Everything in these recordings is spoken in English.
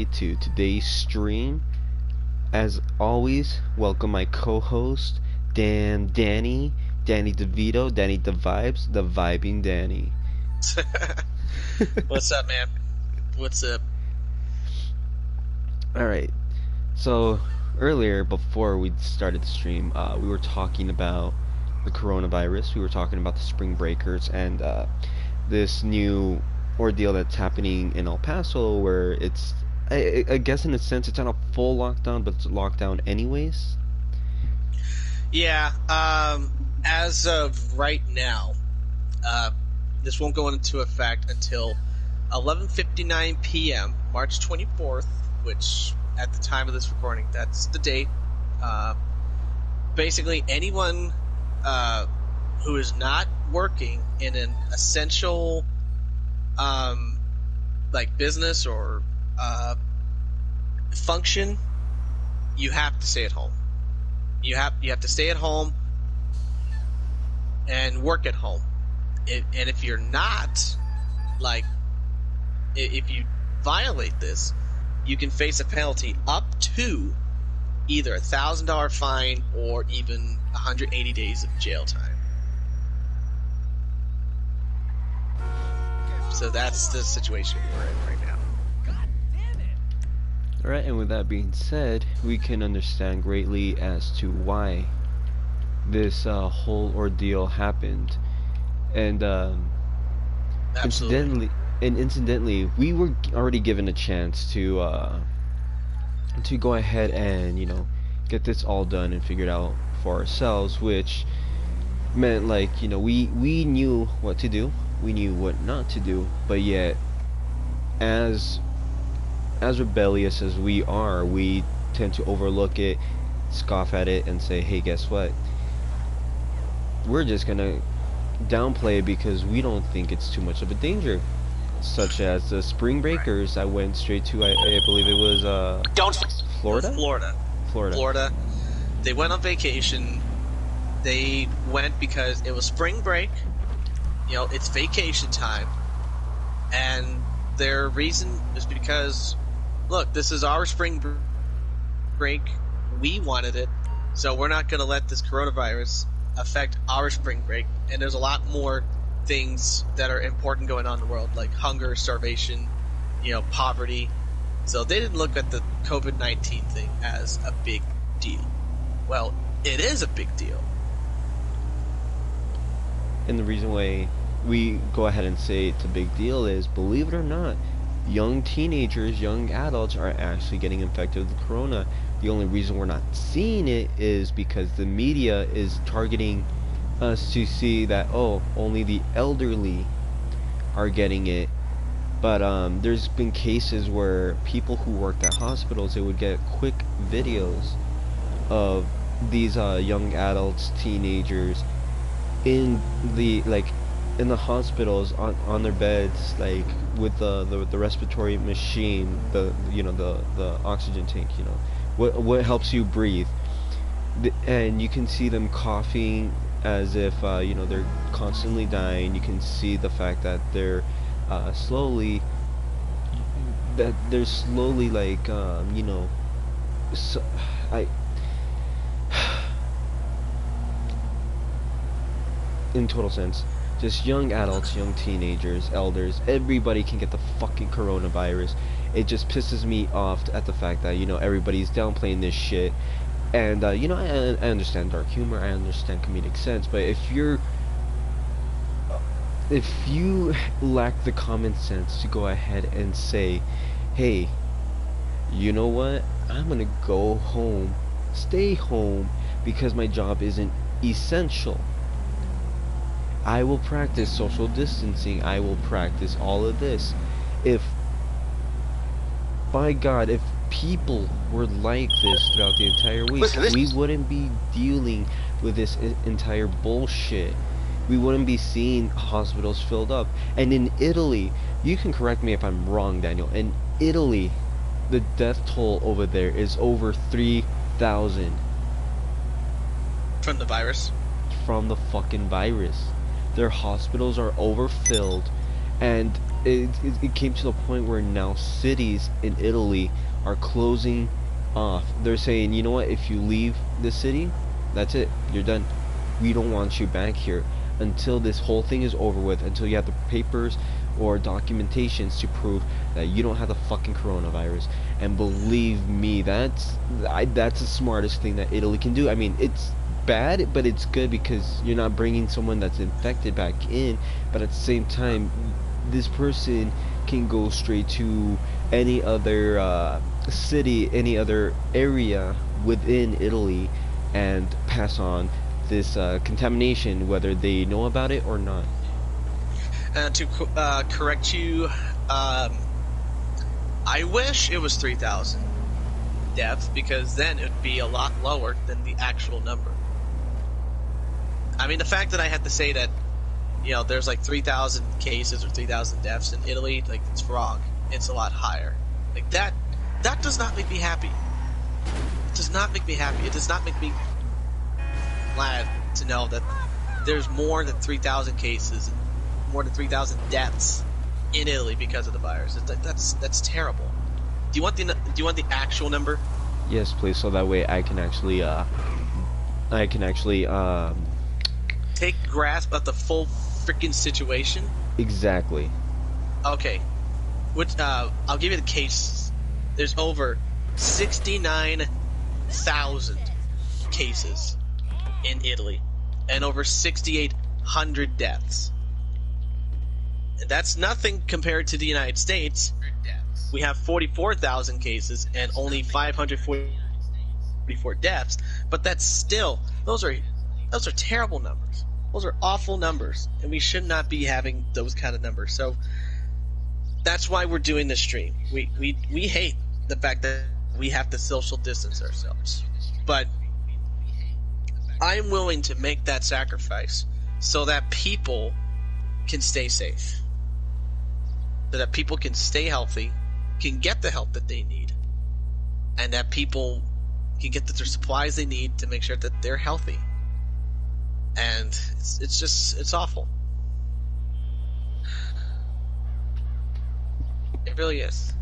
to today's stream. As always, welcome my co-host, Danny DeVito, Danny the Vibes, the Vibing Danny. What's up, man? What's up? Alright, so earlier, before we started the stream, we were talking about the coronavirus, we were talking about the spring breakers, and this new ordeal that's happening in El Paso where I guess in a sense it's not a full lockdown, but it's a lockdown anyways. Yeah, as of right now, uh, this won't go into effect until 11:59 p.m., March 24th, which at the time of this recording, that's the date. Uh, Basically, anyone who is not working in an essential, like business or function, you have to stay at home. You have to stay at home and work at home. And if you're not, like, if you violate this, you can face a penalty up to either $1,000 fine or even 180 days of jail time. So that's the situation we're in right now. Alright, and with that being said, we can understand greatly as to why this whole ordeal happened. And Absolutely. incidentally, we were already given a chance to go ahead and get this all done and figured out for ourselves, which meant like we knew what to do, we knew what not to do, but yet as rebellious as we are, we tend to overlook it, scoff at it, and say, hey, guess what? We're just gonna downplay it because we don't think it's too much of a danger. Such as the spring breakers that went straight to, I believe it was, Don't Florida? Florida. Florida. Florida. They went on vacation. They went because it was spring break. It's vacation time. And their reason is because, look, this is our spring break. We wanted it. So we're not going to let this coronavirus affect our spring break. And there's a lot more things that are important going on in the world, like hunger, starvation, poverty. So they didn't look at the COVID-19 thing as a big deal. Well, it is a big deal. And the reason why we go ahead and say it's a big deal is, believe it or not, young teenagers, young adults are actually getting infected with the corona. The only reason we're not seeing it is because the media is targeting us to see that, oh, only the elderly are getting it. But there's been cases where people who worked at hospitals, they would get quick videos of these young adults, teenagers in the hospitals on their beds, like with the respiratory machine, the oxygen tank, what helps you breathe, and you can see them coughing as if they're constantly dying. You can see the fact that they're slowly like so, I in total sense, just young adults, young teenagers, elders, everybody can get the fucking coronavirus. It just pisses me off at the fact that everybody's downplaying this shit. And I understand dark humor, I understand comedic sense, but if you lack the common sense to go ahead and say, hey, you know what, I'm gonna go home, stay home, because my job isn't essential. I will practice social distancing, I will practice all of this. If, by God, if people were like this throughout the entire week, we wouldn't be dealing with this entire bullshit. We wouldn't be seeing hospitals filled up. And in Italy, you can correct me if I'm wrong, Daniel, in Italy, the death toll over there is over 3,000 From the virus? from the fucking virus. Their hospitals are overfilled, and it came to the point where now cities in Italy are closing off. They're saying, you know what, if you leave the city, that's it, you're done. We don't want you back here until this whole thing is over with, until you have the papers or documentations to prove that you don't have the fucking coronavirus. And believe me, that's the smartest thing that Italy can do. I mean, it's bad, but it's good because you're not bringing someone that's infected back in, but at the same time, this person can go straight to any other city, any other area within Italy, and pass on this contamination, whether they know about it or not. To correct you, I wish it was 3,000 deaths, because then it would be a lot lower than the actual number. I mean, the fact that I had to say that, you know, there's like 3,000 cases or 3,000 deaths in Italy, like, it's wrong. It's a lot higher. Like, that does not make me happy. It does not make me happy. It does not make me glad to know that there's more than 3,000 cases and more than 3,000 deaths in Italy because of the virus. That's terrible. Do you want the actual number? Yes, please, so that way I can actually take grasp of the full freaking situation. Exactly. Okay. I'll give you the case. There's over 69,000 cases in Italy and over 6,800 deaths. And that's nothing compared to the United States. We have 44,000 cases and only 544 deaths, but that's still, those are terrible numbers. Those are awful numbers, and we should not be having those kind of numbers. So that's why we're doing this stream. We hate the fact that we have to social distance ourselves, but I'm willing to make that sacrifice so that people can stay safe, so that people can stay healthy, can get the help that they need, and that people can get their supplies they need to make sure that they're healthy. And it's awful. It really is.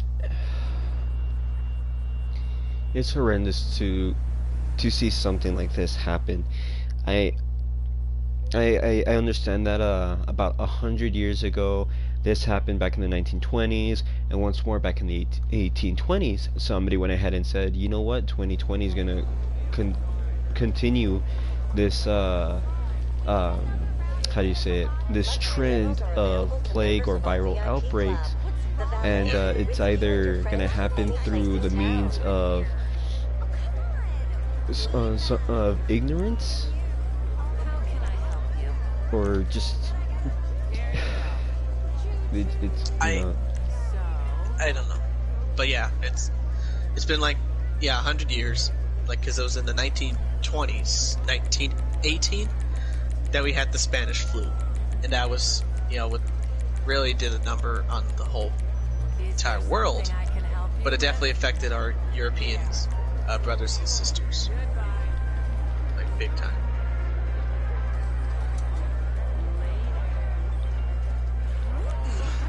It's horrendous to see something like this happen. I understand that about 100 years ago this happened back in the 1920s, and once more back in the 1820s somebody went ahead and said, you know what, 2020 is gonna continue this how do you say it, this trend of plague or viral outbreaks, and it's either gonna happen through the means of ignorance or just it's I don't know, but yeah, it's been like 100 years, like, because it was in the 1920s, 1918, that we had the Spanish flu, and that was, you know, what really did a number on the whole entire world, but it definitely affected our European brothers and sisters, like, big time.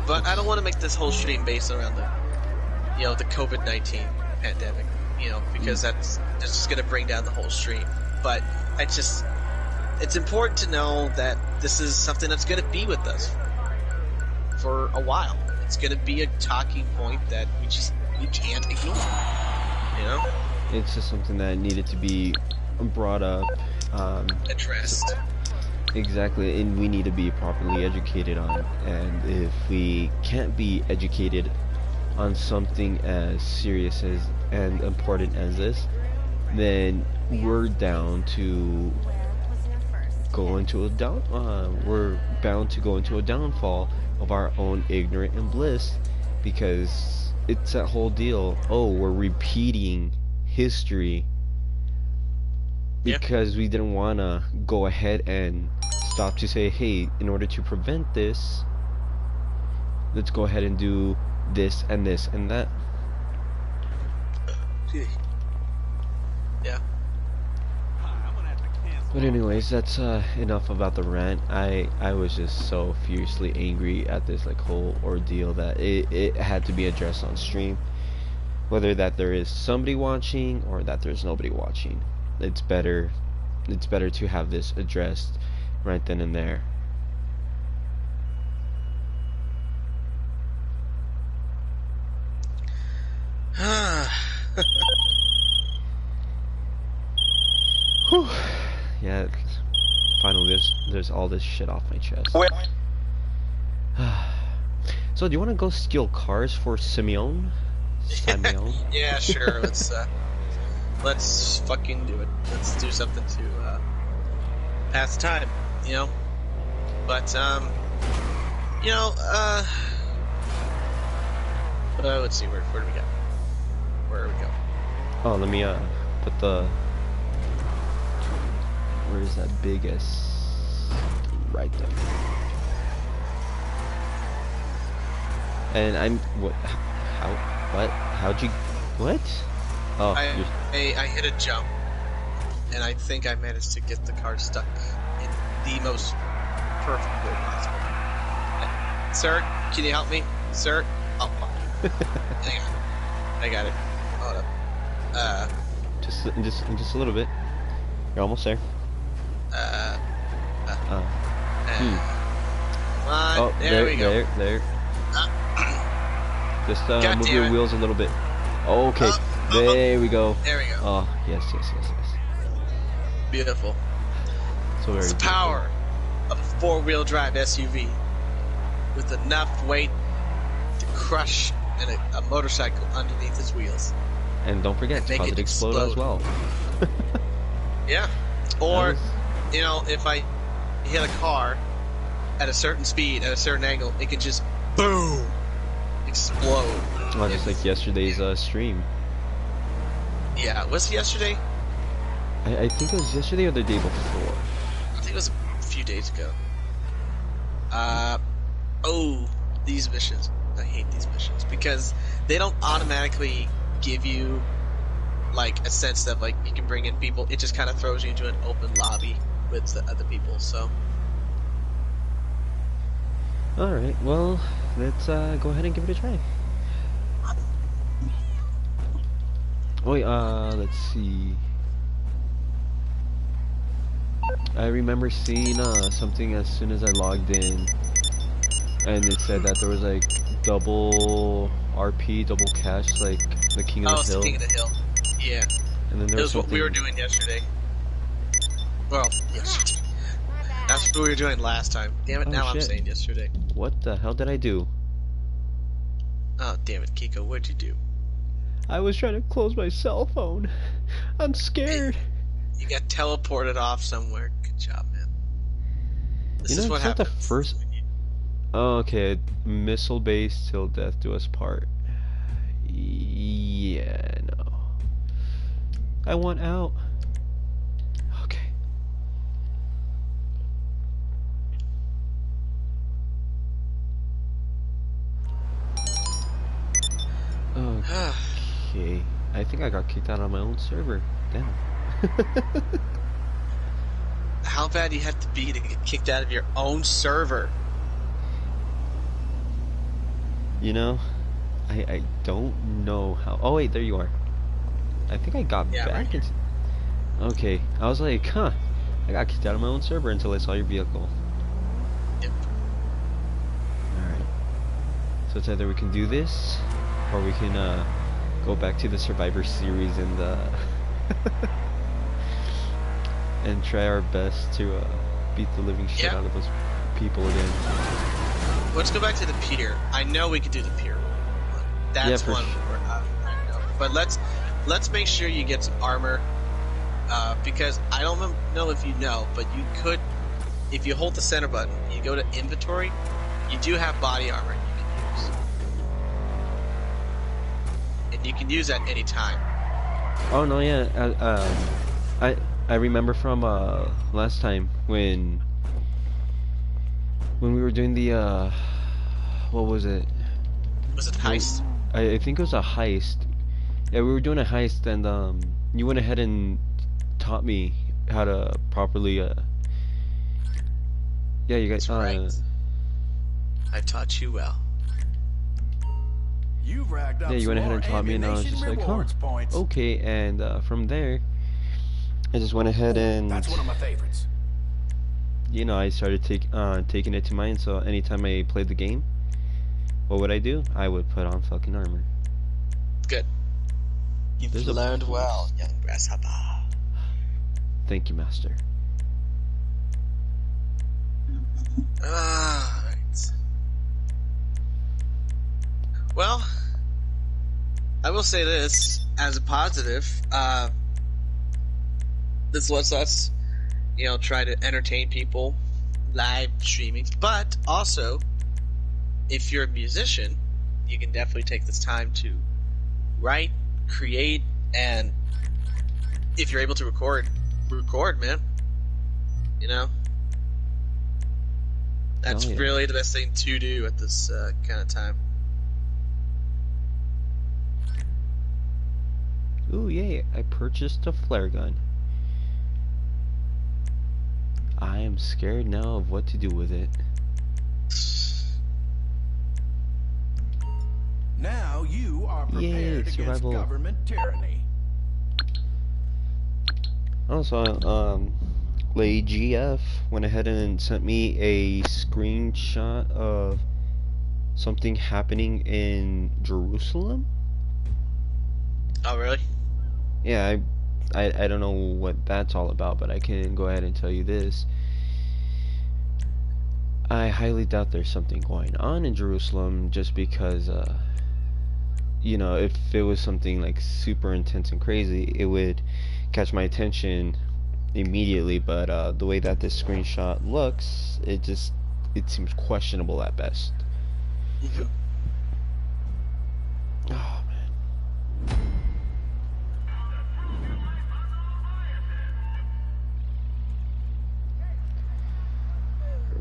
But I don't want to make this whole stream based around the COVID-19 pandemic, because that's just going to bring down the whole stream. But it's important to know that this is something that's going to be with us for a while. It's going to be a talking point that we can't ignore. It's just something that needed to be brought up, addressed. Exactly, and we need to be properly educated on it. And if we can't be educated on something as serious as and important as this, then we're down to go into a we're bound to go into a downfall of our own ignorance and bliss, because it's that whole deal. Oh, we're repeating history because we didn't want to go ahead and stop to say, hey, in order to prevent this, let's go ahead and do this and this and that. Yeah. But anyways, that's enough about the rant. I was just so furiously angry at this like whole ordeal that it had to be addressed on stream. Whether that there is somebody watching or that there's nobody watching. It's better to have this addressed right then and there. Whew. Yeah, finally there's all this shit off my chest. So do you want to go steal cars for Simeon? Simeon? Yeah, sure. Let's fucking do it. Let's do something to pass the time, you know. But you know, let's see, where do we go? Where do we go? Oh, let me put the, where is that big S? Right there. And I'm what? How? What? How'd you? What? Oh, I hit a jump, and I think I managed to get the car stuck in the most perfect way possible. Sir, can you help me? Sir? Oh, fuck. Hang on. I got it. Hold up. just a little bit. You're almost there. Come on. Oh, there we go. There. Just God move damn your it. wheels a little bit. Okay, there we go. There we go. Oh, yes. Beautiful. So very It's the beautiful. power of a four-wheel drive SUV with enough weight to crush a motorcycle underneath its wheels. And don't forget to Make cause it it explode as well. Yeah. Or, That you know, if I hit a car at a certain speed, at a certain angle, it can just boom explode. Oh, just like yesterday's stream. Yeah, was it yesterday? I think it was yesterday or the day before. I think it was a few days ago. Oh, these missions. I hate these missions because they don't automatically give you like a sense that like you can bring in people. It just kind of throws you into an open lobby with the other people. So All right, well, let's go ahead and give it a try. Wait, let's see. I remember seeing something as soon as I logged in, and it said that there was like double RP, double cash, like the King of the it's Hill. the King of the Hill. Yeah, And then there it was was what we something. were doing yesterday. Well, yesterday. That's what we were doing last time. Damn it! Oh, Now I'm shit. saying yesterday. What the hell did I do? Oh damn it, Kiko! What'd you do? I was trying to close my cell phone. I'm scared. You got teleported off somewhere. Good job, man. This You know, is what it's not the happens. first. Oh, okay, missile base till death do us part. Yeah, no. I want out. Okay. Okay. I think I got kicked out of my own server. Damn. How bad you have to be to get kicked out of your own server? You know, I don't know how. Oh wait, there you are. I think I got Yeah, back right here. into. Okay, I was like, huh. I got kicked out of my own server until I saw your vehicle. Yep. Alright. So it's either we can do this, or we can go back to the Survivor series and and try our best to beat the living shit Yeah. out of those people again. Let's go back to the pier. I know we can do the pier. That's Yeah, for one sure. we're not. But let's make sure you get some armor, because I don't know if you know, but you could, if you hold the center button, you go to inventory, you do have body armor you can use, and you can use that any time. Oh no, yeah. I remember from last time when we were doing the what was it? Was it heist? I think it was a heist. Yeah, we were doing a heist, and you went ahead and taught me how to properly yeah, you guys That's right. I taught you well. You've racked up yeah, you some went ahead more and taught me, and I was ammunition just like, huh, rewards points. okay. And from there, I just went ahead and That's one of my favorites. you know, I started taking it to mind. So anytime I played the game, what would I do? I would put on fucking armor. Good. You've There's a learned well, young grasshopper. Thank you, master. Alright. Well, I will say this as a positive. This lets us, you know, try to entertain people live streaming. But also, if you're a musician, you can definitely take this time to write, create, and if you're able to record, man. You know? That's Hell yeah. really the best thing to do at this kind of time. Ooh, yay, I purchased a flare gun. I am scared now of what to do with it. Now you are prepared against survival. government tyranny. Also, Lady GF went ahead and sent me a screenshot of something happening in Jerusalem. Oh, really? Yeah, I don't know what that's all about, but I can go ahead and tell you this. I highly doubt there's something going on in Jerusalem, just because, you know, if it was something like super intense and crazy, it would catch my attention immediately. But the way that this screenshot looks, it seems questionable at best. Mm-hmm. Oh man.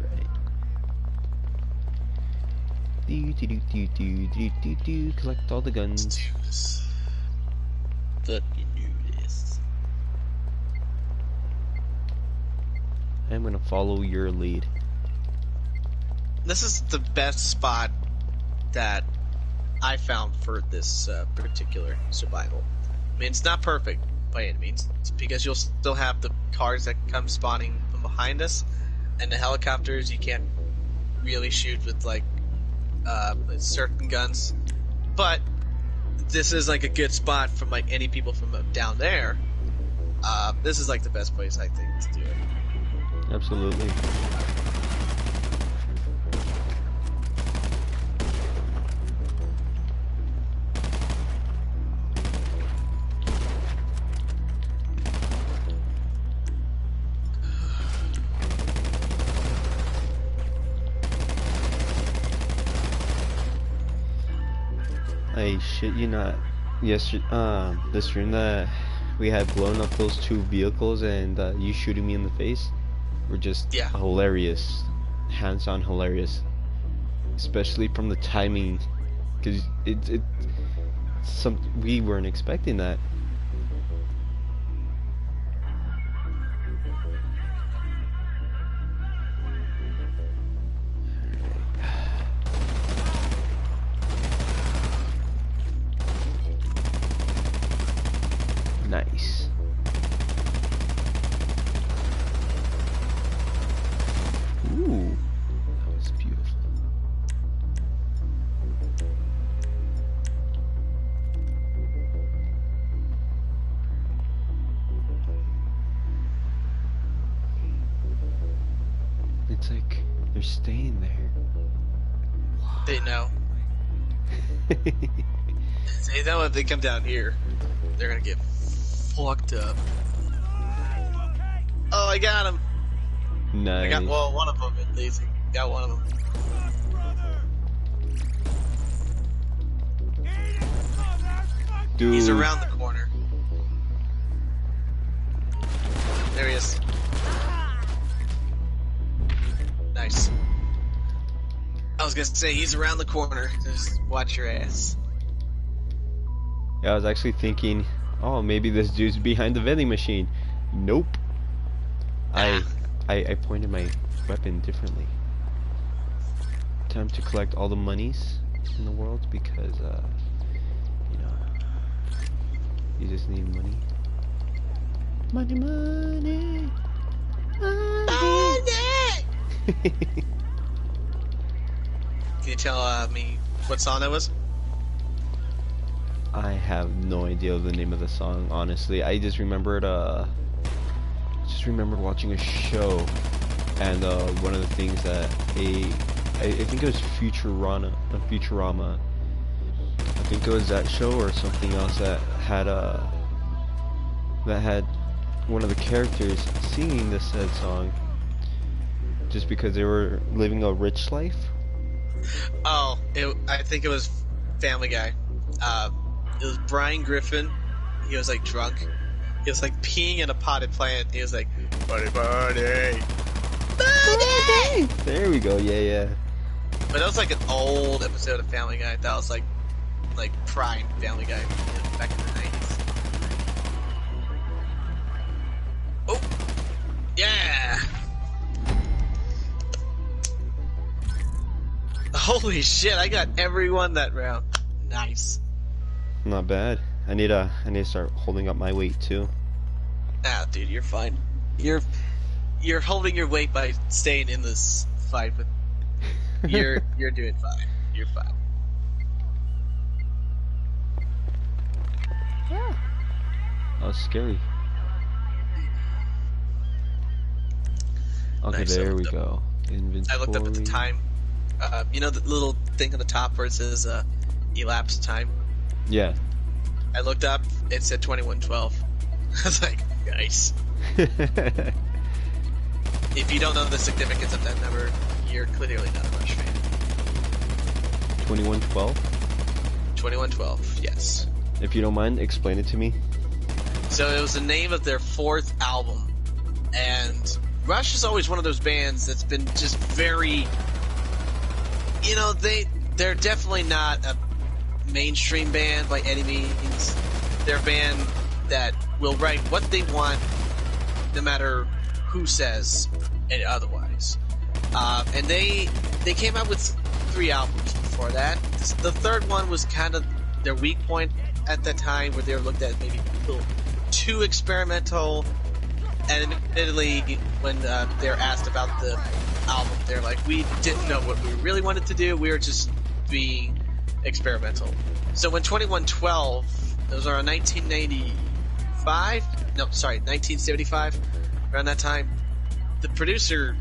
Right. Collect all the guns. Let's do this. Fucking do this. I'm gonna follow your lead. This is the best spot that I found for this particular survival. I mean, it's not perfect by any means, it's because you'll still have the cars that come spawning from behind us, and the helicopters you can't really shoot with like certain guns. But this is like a good spot from like any people from down there. This is like the best place I think to do it. Absolutely. I shit you not. Yesterday, the stream that we had blown up those two vehicles and you shooting me in the face were just hilarious, hands-on hilarious, especially from the timing, because we weren't expecting that. Nice. Ooh, that was beautiful. It's like they're staying there. They know. They know if they come down here, they're gonna get fucked up. Oh, I got him. Nice. I got one of them at least. Got one of them. Dude. He's around the corner. There he is. Nice. I was gonna say he's around the corner. Just watch your ass. Yeah, I was actually thinking, oh, maybe this dude's behind the vending machine. Nope. I pointed my weapon differently. Time to collect all the monies in the world because, you know, you just need money. Money, money, money. Can you tell me what song that was? I have no idea the name of the song, honestly. I just remembered watching a show, and one of the things that I think it was Futurama. I think it was that show or something else that had one of the characters singing this said song, just because they were living a rich life. Oh, I think it was Family Guy. It was Brian Griffin. He was like drunk. He was like peeing in a potted plant. He was like, "Buddy, buddy, buddy." There we go. Yeah. But that was like an old episode of Family Guy. That was like prime Family Guy, back in the 90s. Oh, yeah. Holy shit! I got everyone that round. Nice. Not bad. I need to start holding up my weight too. Ah, dude, you're fine. You're holding your weight by staying in this fight, but you're doing fine. You're fine. That was scary. Okay, Nice, there we go. Inventory. I looked up at the time. You know the little thing on the top where it says elapsed time? Yeah. I looked up, it said 21:12. I was like, nice. If you don't know the significance of that number, you're clearly not a Rush fan. 2112? 21:12, yes. If you don't mind, explain it to me. So it was the name of their 4th album. And Rush is always one of those bands that's been just very... You know, they're definitely not a mainstream band by any means. They're a band that will write what they want, no matter who says it otherwise. And they came out with 3 albums before that. The 3rd one was kind of their weak point at that time, where they were looked at maybe a little too experimental. And admittedly, when they're asked about the album, they're like, we didn't know what we really wanted to do. We were just being experimental. So when 2112, those are 1975, around that time, the producer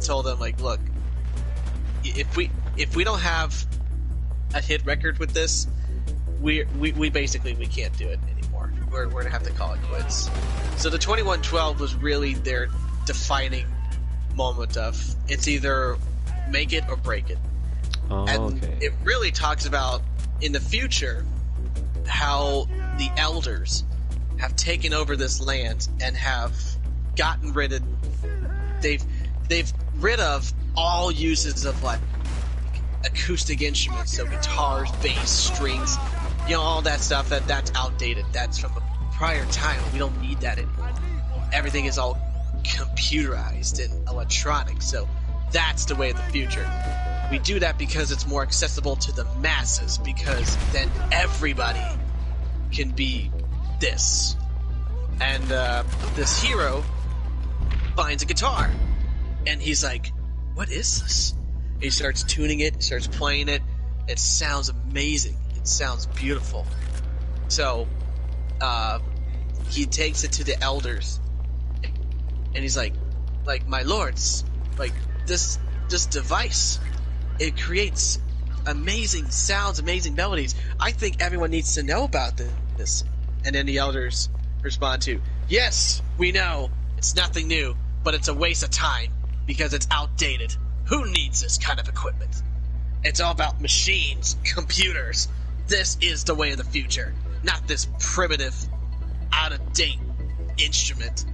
told them, like, look, if we don't have a hit record with this, we basically can't do it anymore. We're gonna have to call it quits. So the 2112 was really their defining moment of, it's either make it or break it. Oh, And okay. it really talks about, in the future, how the elders have taken over this land and have gotten rid of... They've rid of all uses of, like, acoustic instruments, so guitars, bass, strings, you know, all that stuff, that's outdated. That's from a prior time. We don't need that anymore. Everything is all computerized and electronic, so that's the way of the future. We do that because it's more accessible to the masses, because then everybody can be this. And this hero finds a guitar, and he's like, what is this? He starts tuning it, starts playing it. It sounds amazing. It sounds beautiful. So he takes it to the elders, and he's like, my lords, like, this device, it creates amazing sounds, amazing melodies. I think everyone needs to know about this. And then the elders respond to, yes, we know, it's nothing new, but it's a waste of time because it's outdated. Who needs this kind of equipment? It's all about machines, computers. This is the way of the future, not this primitive, out-of-date instrument.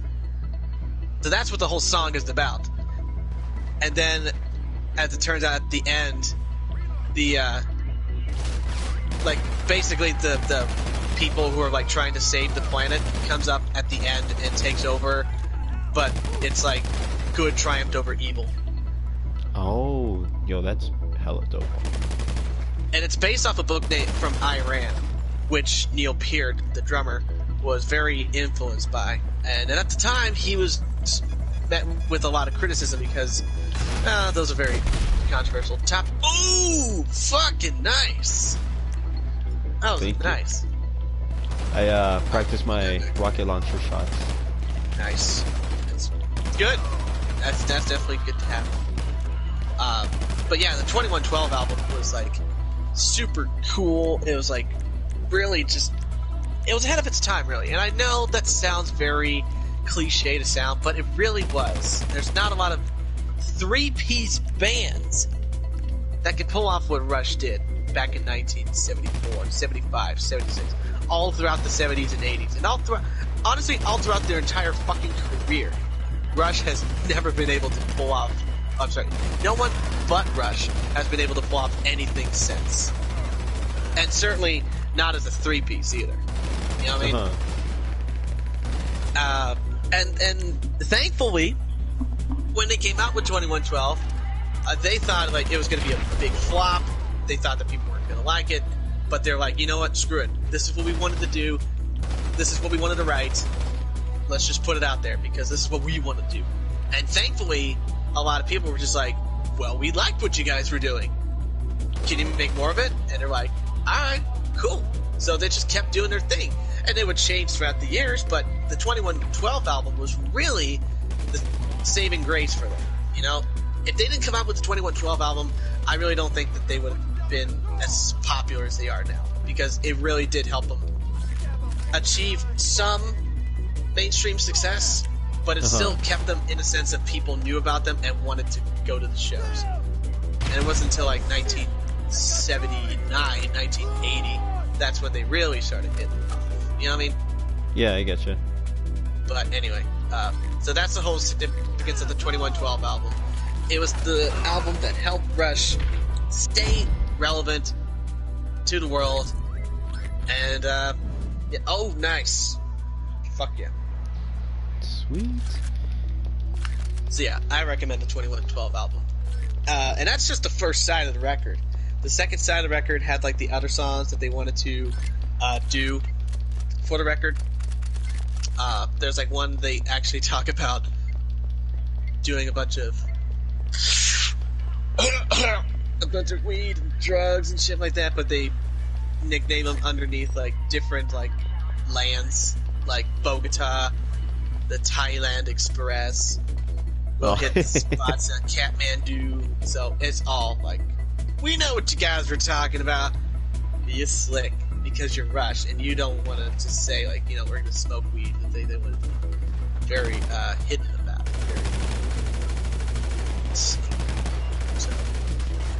So that's what the whole song is about. And then, as it turns out at the end, the basically the people who are like trying to save the planet comes up at the end and takes over but it's like good triumphed over evil. Oh, yo, that's hella dope. And it's based off a book from Iran, which Neil Peart, the drummer, was very influenced by. And at the time, he was met with a lot of criticism because those are very controversial. Ooh, fucking nice. That was Thank you. nice. I practiced my rocket launcher shots. Nice. It's good. That's definitely good to have. But yeah, the 2112 album was like super cool. It was like really just, it was ahead of its time, really. And I know that sounds very cliche to sound, but it really was. There's not a lot of three-piece bands that could pull off what Rush did back in 1974, 75, 76, all throughout the 70s and 80s. And all throughout their entire fucking career, Rush has never been able to pull off, I'm sorry, no one but Rush has been able to pull off anything since. And certainly not as a three-piece either. You know what I mean? And thankfully, when they came out with 2112, they thought like it was going to be a big flop. They thought that people weren't going to like it, but they're like, you know what? Screw it. This is what we wanted to do. This is what we wanted to write. Let's just put it out there because this is what we want to do. And thankfully, a lot of people were just like, well, we liked what you guys were doing. Can you make more of it? And they're like, all right, cool. So they just kept doing their thing. And they would change throughout the years, but the 2112 album was really the saving grace for them. You know, if they didn't come out with the 2112 album, I really don't think that they would have been as popular as they are now, because it really did help them achieve some mainstream success, but it still kept them in a sense that people knew about them and wanted to go to the shows. And it wasn't until like 1979, 1980, that's when they really started hitting off. You know what I mean? Yeah, I getcha. But anyway, so that's the whole significance of the 2112 album. It was the album that helped Rush stay relevant to the world. And, yeah, oh, nice. Fuck yeah. Sweet. So yeah, I recommend the 2112 album. And that's just the first side of the record. The second side of the record had like the other songs that they wanted to do for the record. There's like one they actually talk about doing a bunch of weed and drugs and shit like that, but they nickname them underneath like different like lands, like Bogota, the Thailand Express. We'll hit the spots at Kathmandu. So it's all like, we know what you guys were talking about. You're slick because you're Rush, and you don't want to just say like, you know, we're gonna smoke weed. They would be very hidden about it. Very sneaky. So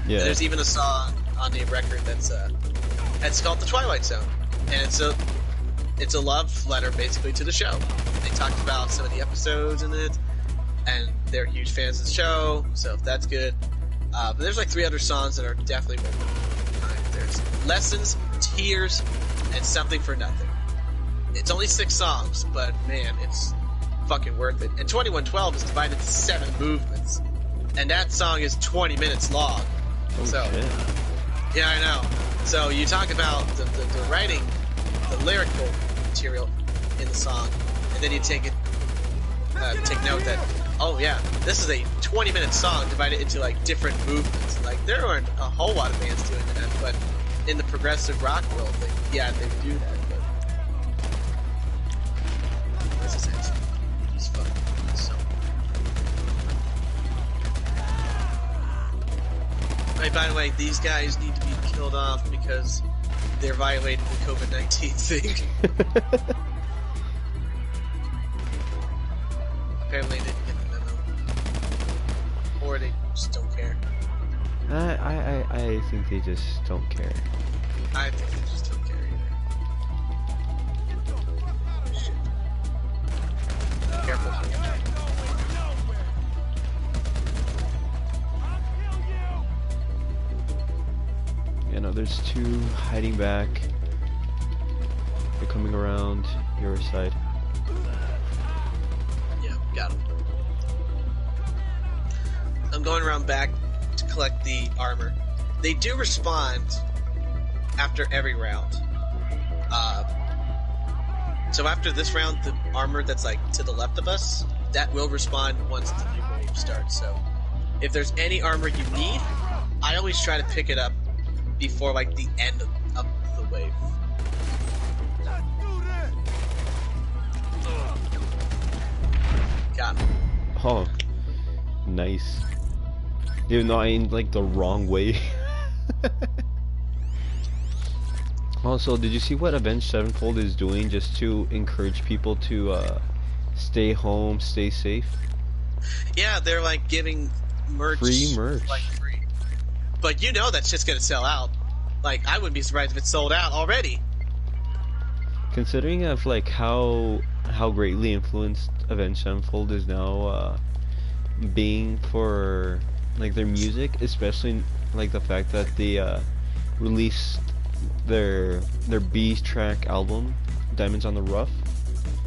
Yeah. there's even a song on the record that's called "The Twilight Zone," and it's a love letter basically to the show. They talked about some of the episodes in it, and they're huge fans of the show, so that's good. But there's like 3 other songs that are definitely worth it. There's Lessons, Tears, and Something for Nothing. It's only 6 songs, but man, it's fucking worth it. And 2112 is divided into 7 movements, and that song is 20 minutes long. Oh, so, shit. yeah, I know. So you talk about the writing, the lyrical material in the song, and then you take note that, oh yeah, this is a 20-minute song divided into like different movements. Like there aren't a whole lot of bands doing that, but in the progressive rock world, they do that. But this is it. He's fucking so. Right, by the way, these guys need to be killed off because they're violating the COVID-19 thing. Apparently they didn't get the memo. Or they just don't care. I think they just don't care. I think they just don't care either. Shit. Careful. You know, there's 2 hiding back. They're coming around your side. Yeah. Got him. I'm going around back to collect the armor. They do respond after every round. So after this round, the armor that's like to the left of us, that will respond once the new wave starts. So if there's any armor you need, I always try to pick it up before like the end of the wave. Got him. Oh, nice. Even though I aimed like the wrong way. Also, did you see what Avenged Sevenfold is doing just to encourage people to stay home, stay safe? Yeah, they're like giving merch. Free merch. Like free. But you know that shit's gonna sell out. Like, I wouldn't be surprised if it sold out already. Considering of like how greatly influenced Avenged Sevenfold is now being for like their music, especially like the fact that they released their B-track album, Diamonds on the Rough.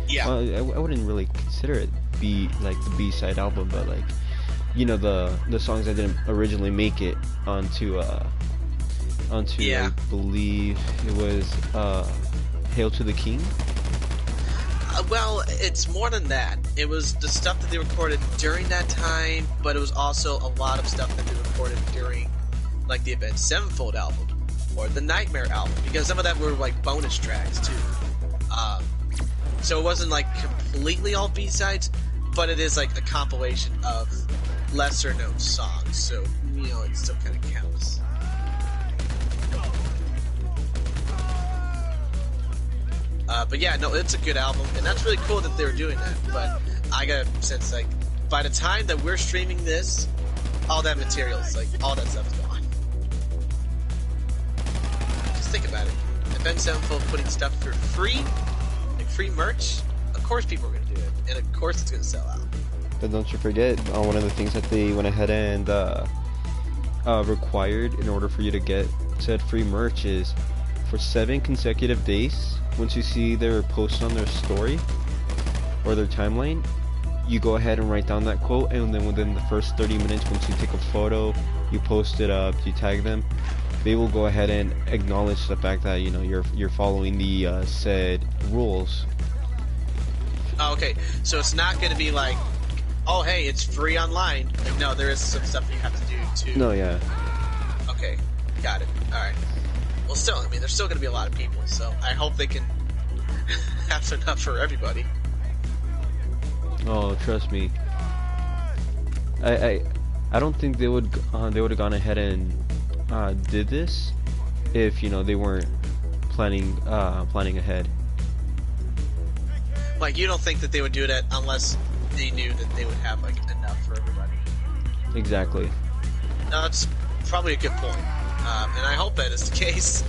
Yeah. I wouldn't really consider it like the B-side album, but like, you know, the songs that didn't originally make it onto Yeah. I believe it was Hail to the King. Well, it's more than that. It was the stuff that they recorded during that time, but it was also a lot of stuff that they recorded during, like, the Avenged Sevenfold album or the Nightmare album, because some of that were like bonus tracks too. So it wasn't like completely all B-sides, but it is like a compilation of lesser known songs. So, you know, it still kind of counts. But yeah, no, it's a good album, and that's really cool that they were doing that. But I got a sense, like, by the time that we're streaming this, all that material is like, all that stuff is gone. Just think about it. Avenged Sevenfold putting stuff for free, like free merch. Of course, people are gonna do it, and of course, it's gonna sell out. But don't you forget, one of the things that they went ahead and required in order for you to get said free merch is for 7 consecutive days. Once you see their post on their story or their timeline, you go ahead and write down that quote, and then within the first 30 minutes, once you take a photo, you post it up, you tag them, they will go ahead and acknowledge the fact that, you know, you're following the said rules. Oh, okay, so it's not gonna be like, oh, hey, it's free online. Like, no, there is some stuff you have to do too. No, yeah. Okay, got it. All right. Well, still, I mean, there's still going to be a lot of people, so I hope they can have enough for everybody. Oh, trust me. I don't think they would have gone ahead and did this if, you know, they weren't planning ahead. Like, you don't think that they would do that unless they knew that they would have like enough for everybody? Exactly. No, that's probably a good point. And I hope that is the case.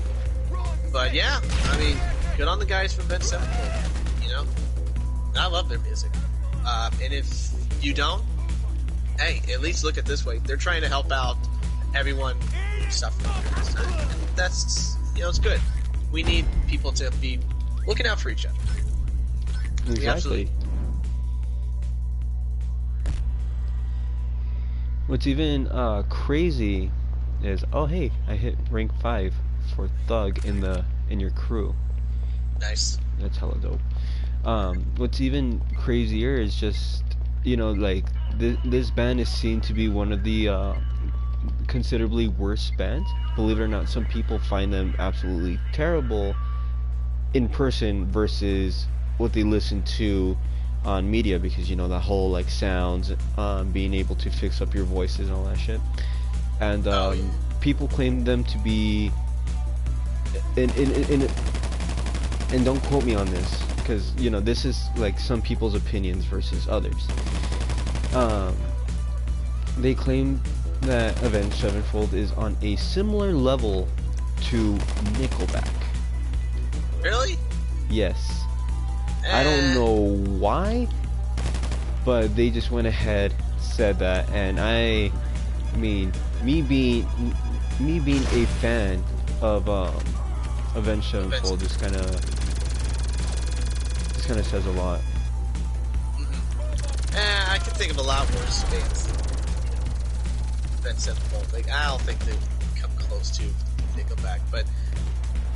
But yeah, I mean, good on the guys from Avenged Sevenfold. You know, I love their music. And if you don't, hey, at least look at it this way. They're trying to help out everyone who's suffering during this time. And that's, you know, it's good. We need people to be looking out for each other. Exactly. Absolutely. What's even crazy is, oh hey, I hit rank 5 for Thug in your crew. Nice. That's hella dope. What's even crazier is just, you know, like this band is seen to be one of the considerably worse bands. Believe it or not, some people find them absolutely terrible in person versus what they listen to on media, because, you know, the whole like sounds, being able to fix up your voices and all that shit. And people claim them to be and don't quote me on this, because, you know, this is like some people's opinions versus others. They claim that Avenged Sevenfold is on a similar level to Nickelback. Really? Yes. I don't know why, but they just went ahead, said that, and I mean, me being a fan of Avenged Sevenfold just kind of says a lot. Mm-hmm. I can think of a lot worse bands than Sevenfold. Like, I don't think they come close to Nickelback, but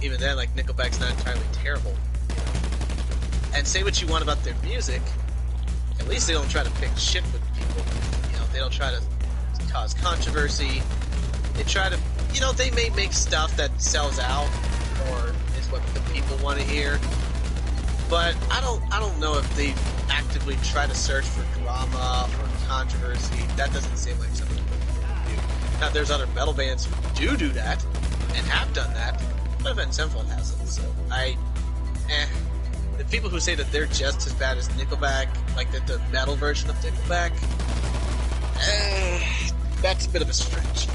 even then, like, Nickelback's not entirely terrible. And say what you want about their music, at least they don't try to pick shit with people. They don't try to cause controversy. They try to, they may make stuff that sells out or is what the people want to hear. But I don't know if they actively try to search for drama or controversy. That doesn't seem like something they do. Now, there's other metal bands who do that and have done that, but Avenged Sevenfold hasn't. So the people who say that they're just as bad as Nickelback, like the metal version of Nickelback, that's a bit of a stretch.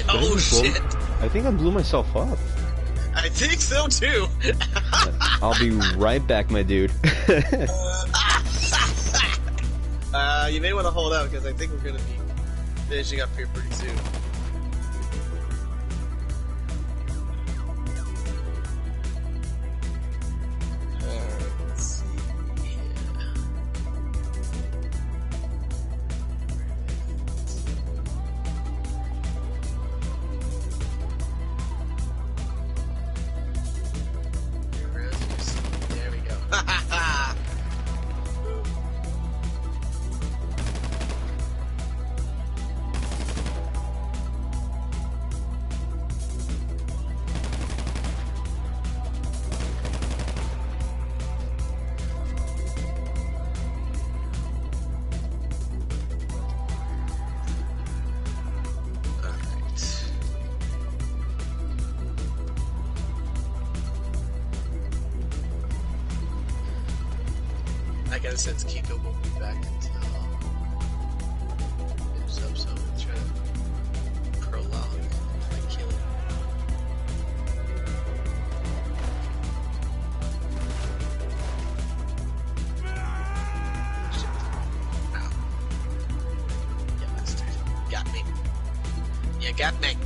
Oh shit! I think I blew myself up. I think so too. I'll be right back, my dude. You may want to hold out because I think we're going to be finishing up here pretty soon. Let's see. There we go. I got a sense Kiko won't be back until it's up, so I'm gonna try to prolong my killing. Shit. Ow. Yeah, bastard. Got me. You got me.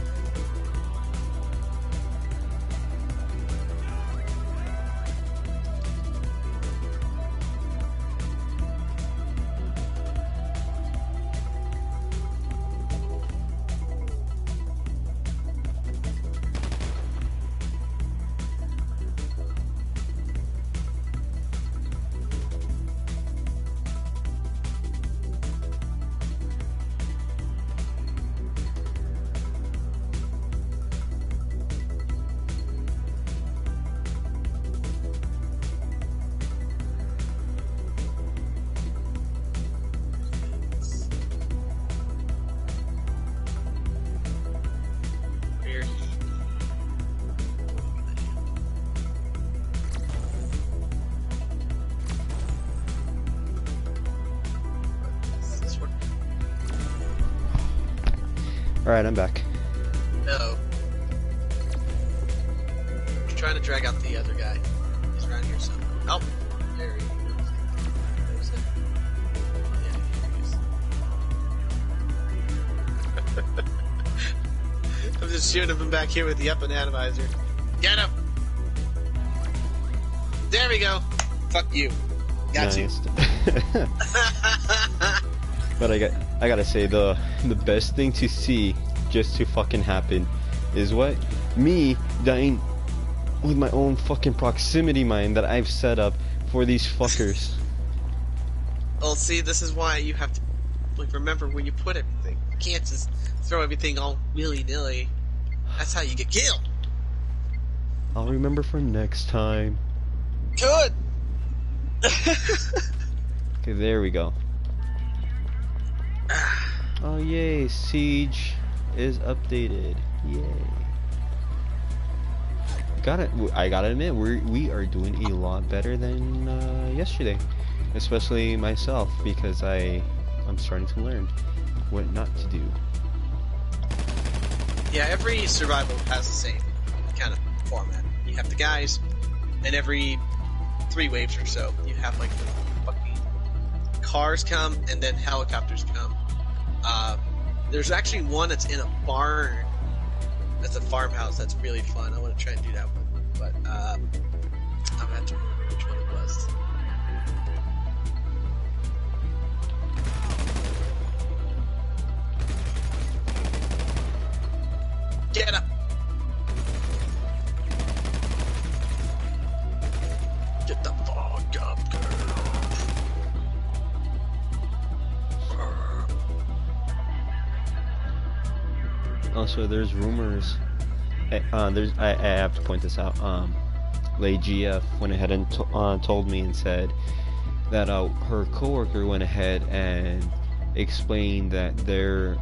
Alright, I'm back. Uh-oh. I'm trying to drag out the other guy. He's around here somewhere. Oh, there he is. There's him. Yeah, he is. I'm just shooting him back here with the up and atomizer. Get him! There we go. Fuck you. Got Nice. you. But I gotta say, the best thing to see just to fucking happen is what? Me dying with my own fucking proximity mine that I've set up for these fuckers. Well, see, this is why you have to remember where you put everything. You can't just throw everything all willy-nilly. That's how you get killed. I'll remember for next time. Good! Okay, there we go. Oh yay, Siege is updated. Yay. I gotta admit, we are doing a lot better than yesterday. Especially myself, because I'm starting to learn what not to do. Yeah, every survival has the same kind of format. You have the guys, and every 3 waves or so, you have like the fucking cars come, and then helicopters come. There's actually one that's in a barn. That's a farmhouse. That's really fun. I want to try and do that one, but I'm gonna have to remember which one it was. Get the fuck up, girl. Also, there's rumors. I have to point this out. Lay GF went ahead and told me and said that her coworker went ahead and explained that there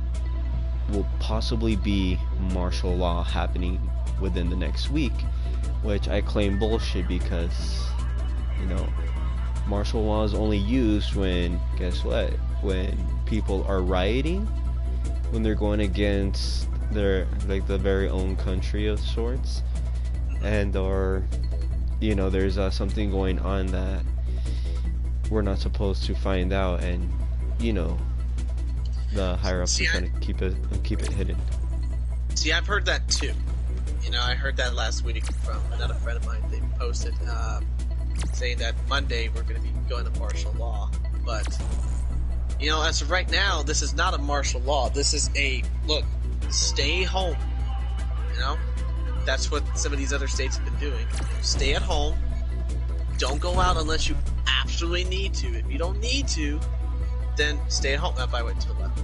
will possibly be martial law happening within the next week, which I claim bullshit because, you know, martial law is only used when, guess what, when people are rioting, when they're going against their, like, the very own country of sorts, and or, you know, there's something going on that we're not supposed to find out, and, you know, the higher ups are trying to keep it hidden. See, I've heard that too. You know, I heard that last week from another friend of mine. They posted saying that Monday we're going to be going to martial law. But, you know, as of right now, this is not a martial law. This is a, look, stay home. You know? That's what some of these other states have been doing. Stay at home. Don't go out unless you absolutely need to. If you don't need to, then stay at home. If I went to the left.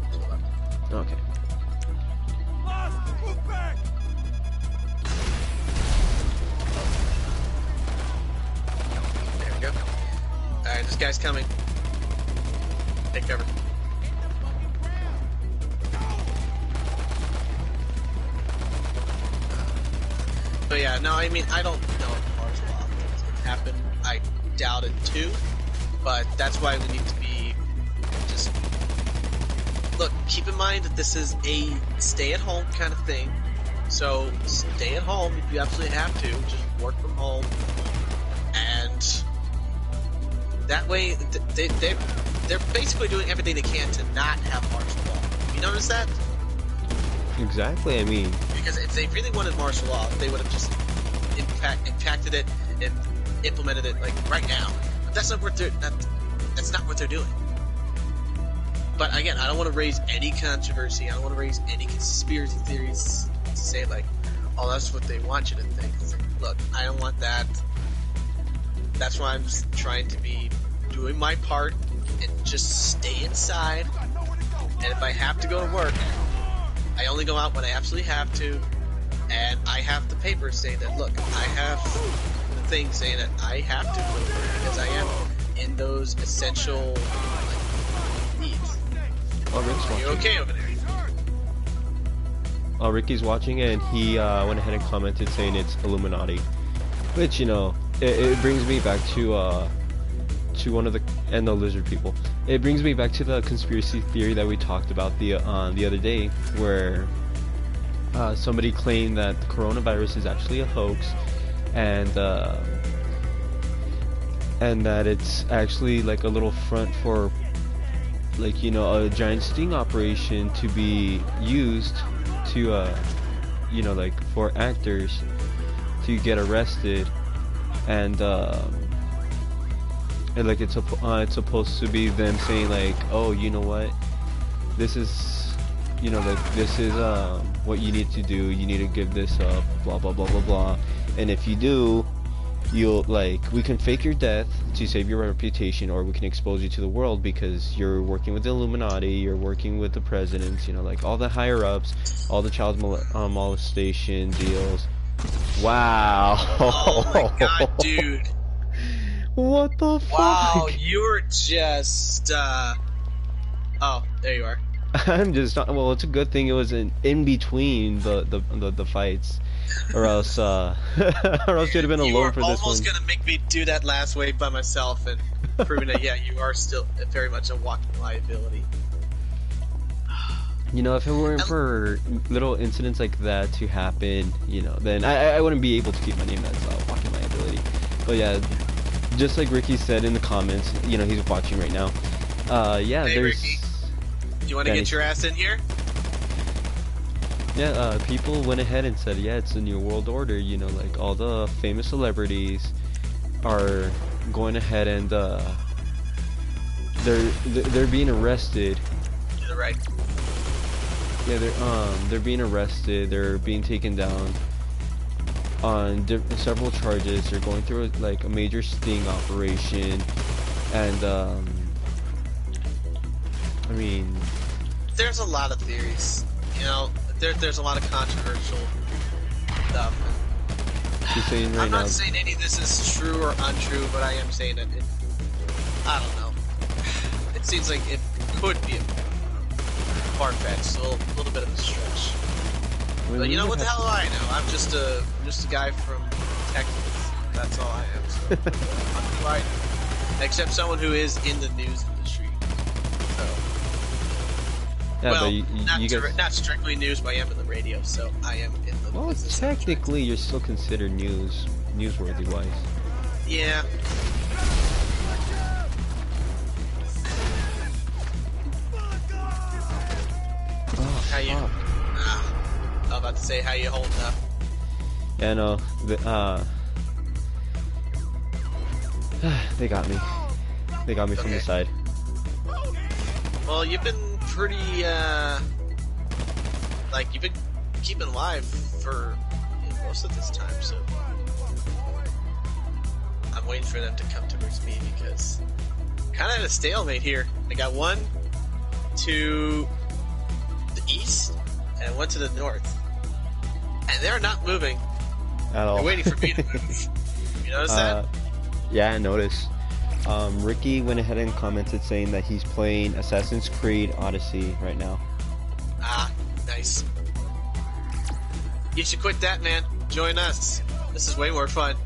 Okay. Move back! There we go. Alright, this guy's coming. Take cover. But yeah, no, I mean, I don't know if martial law can happen. I doubt it too. But that's why we need to be just... Look, keep in mind that this is a stay-at-home kind of thing. So, stay at home if you absolutely have to. Just work from home. And that way, they're basically doing everything they can to not have martial law. You notice that? Exactly, I mean... Because if they really wanted martial law, they would have just impacted it and implemented it, like, right now. But that's not what that's not what they're doing. But again, I don't want to raise any controversy. I don't want to raise any conspiracy theories to say, like, oh, that's what they want you to think. It's like, look, I don't want that. That's why I'm just trying to be doing my part and just stay inside. And if I have to go to work, I only go out when I absolutely have to. And I have the papers saying that, look, I have the thing saying that I have to go to work because I am in those essential, like, needs. Oh, Rick's watching. You're okay over there. Oh, Ricky's watching, and he went ahead and commented saying it's Illuminati, which, you know, it brings me back to one of the, and the lizard people. It brings me back to the conspiracy theory that we talked about the other day, where somebody claimed that the coronavirus is actually a hoax, and that it's actually like a little front for, like, you know, a giant sting operation to be used to you know, like, for actors to get arrested, and like it's supposed to be them saying, like, oh, you know what, this is, you know, like, this is what you need to do, you need to give this up, blah blah blah blah blah, and if you do, you'll, like, we can fake your death to save your reputation, or we can expose you to the world because you're working with the Illuminati, you're working with the presidents, you know, like, all the higher ups, all the child molestation deals. Wow. Oh my god, dude. What the fuck? Wow, you're just, oh, there you are. I'm just, well, it's a good thing it was in between the fights, or else or else you'd have been alone for this one. You were almost gonna make me do that last wave by myself, and proving that, yeah, you are still very much a walking liability. You know, if it weren't for little incidents like that to happen, you know, then I wouldn't be able to keep my name as walking liability. But yeah, just like Ricky said in the comments, you know, he's watching right now. Yeah, hey, there's... Ricky, do you want to get your ass in here? Yeah, people went ahead and said, yeah, it's a new world order, you know, like, all the famous celebrities are going ahead and they're being arrested. To the right. Yeah, they're being arrested, they're being taken down, on several charges. They're going through like a major sting operation, and I mean, there's a lot of theories. You know, there's a lot of controversial stuff. you're saying right I'm now. not saying any of this is true or untrue, but I am saying that it. I don't know. It seems like it could be far-fetched, a little bit of a stretch. I mean, But we you know would what the have hell do I know? I'm just a guy from Texas. That's all I am. So, I'm right. Except someone who is in the news industry. So, Yeah, well, but you guys. not strictly news, but I am in the radio, so I am in the. Well, business technically, you're still considered newsworthy wise. Yeah. Oh, How you? fuck. I was about to say how you holding up. Yeah, no. They got me. They got me from the Okay. side. Well, you've been pretty, you've been keeping alive for most of this time, so I'm waiting for them to come towards me because kind of at a stalemate here. I got one to the east and one to the north, and they're not moving. At all. They're waiting for me to move. You notice that? Yeah, I noticed. Ricky went ahead and commented saying that he's playing Assassin's Creed Odyssey right now. Ah, nice. You should quit that, man. Join us. This is way more fun.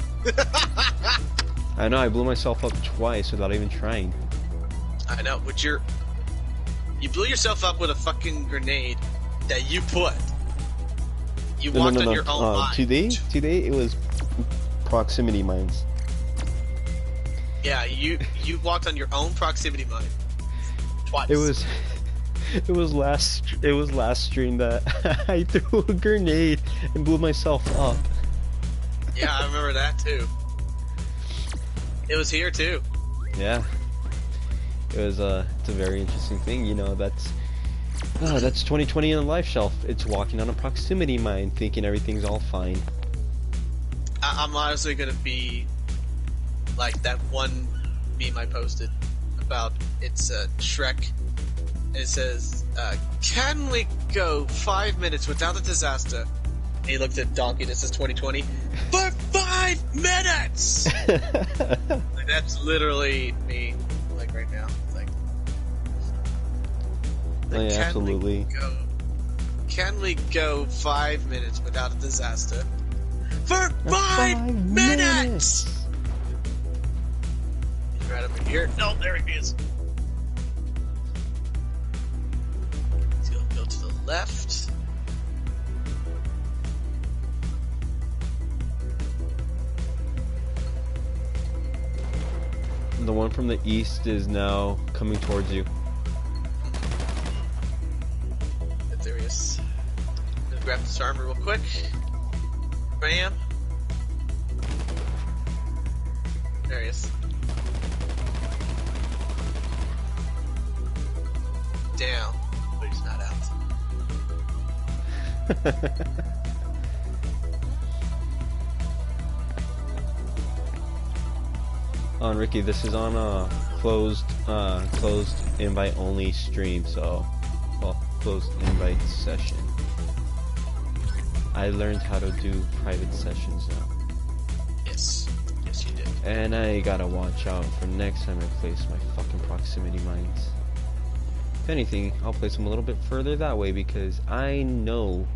I know, I blew myself up twice without even trying. I know, but you blew yourself up with a fucking grenade that you put. You walked on your own line. Today it was proximity mines. Yeah, you walked on your own proximity mine. Twice. It was last stream that I threw a grenade and blew myself up. Yeah, I remember that too. It was here too. Yeah. It's a very interesting thing, you know, that's 2020 in a life shelf. It's walking on a proximity mine thinking everything's all fine. I'm honestly gonna be like that one meme I posted about it's Shrek. And it says, "Can we go 5 minutes without a disaster?" And he looked at Donkey and it says 2020 for 5 minutes. Like, that's literally me, like right now. Like, Oh, yeah, absolutely. Can we go 5 minutes without a disaster? For 5 minutes! He's right over here. No, there he is. He's gonna go to the left. The one from the east is now coming towards you. There he is. I'm gonna grab this armor real quick. Bam. There he is. Down, but he's not out. On Ricky, this is on a closed invite only stream, so closed invite session. I learned how to do private sessions now. Yes. Yes, you did. And I gotta watch out for next time I place my fucking proximity mines. If anything, I'll place them a little bit further that way because I know.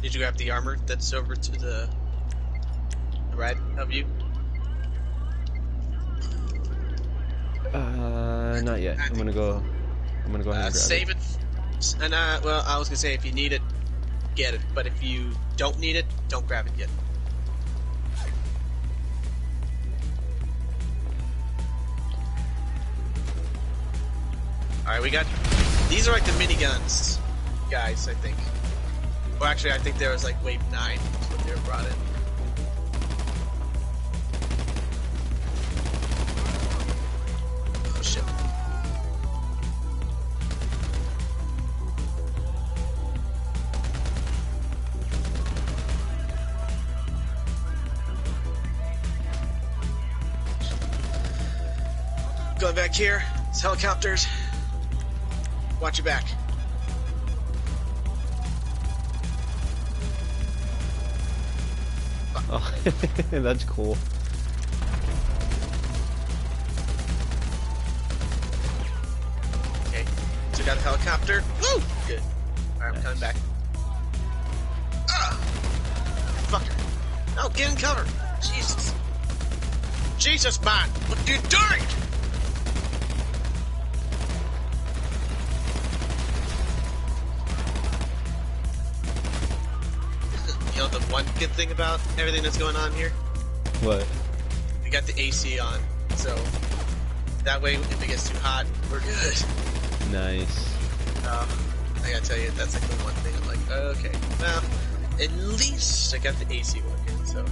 Did you grab the armor that's over to the right of you? Not yet. I'm gonna go ahead and grab Save it. it. And well, I was gonna say if you need it, get it. But if you don't need it, don't grab it yet. All right, we got. These are like the miniguns, guys. I think. Well, actually, I think there was like wave 9 is what they were brought in. Oh shit. Going back here. It's helicopters. Watch your back. Oh, that's cool. Okay. So we got a helicopter. Woo! Good. Alright, I'm coming back. Ah! Fucker. No, get in cover. Jesus. Jesus, man. What are you doing? You know the one good thing about everything that's going on here? What? We got the AC on, so that way if it gets too hot, we're good. Nice. I gotta tell you, that's like the one thing I'm like, okay, well, at least I got the AC working, so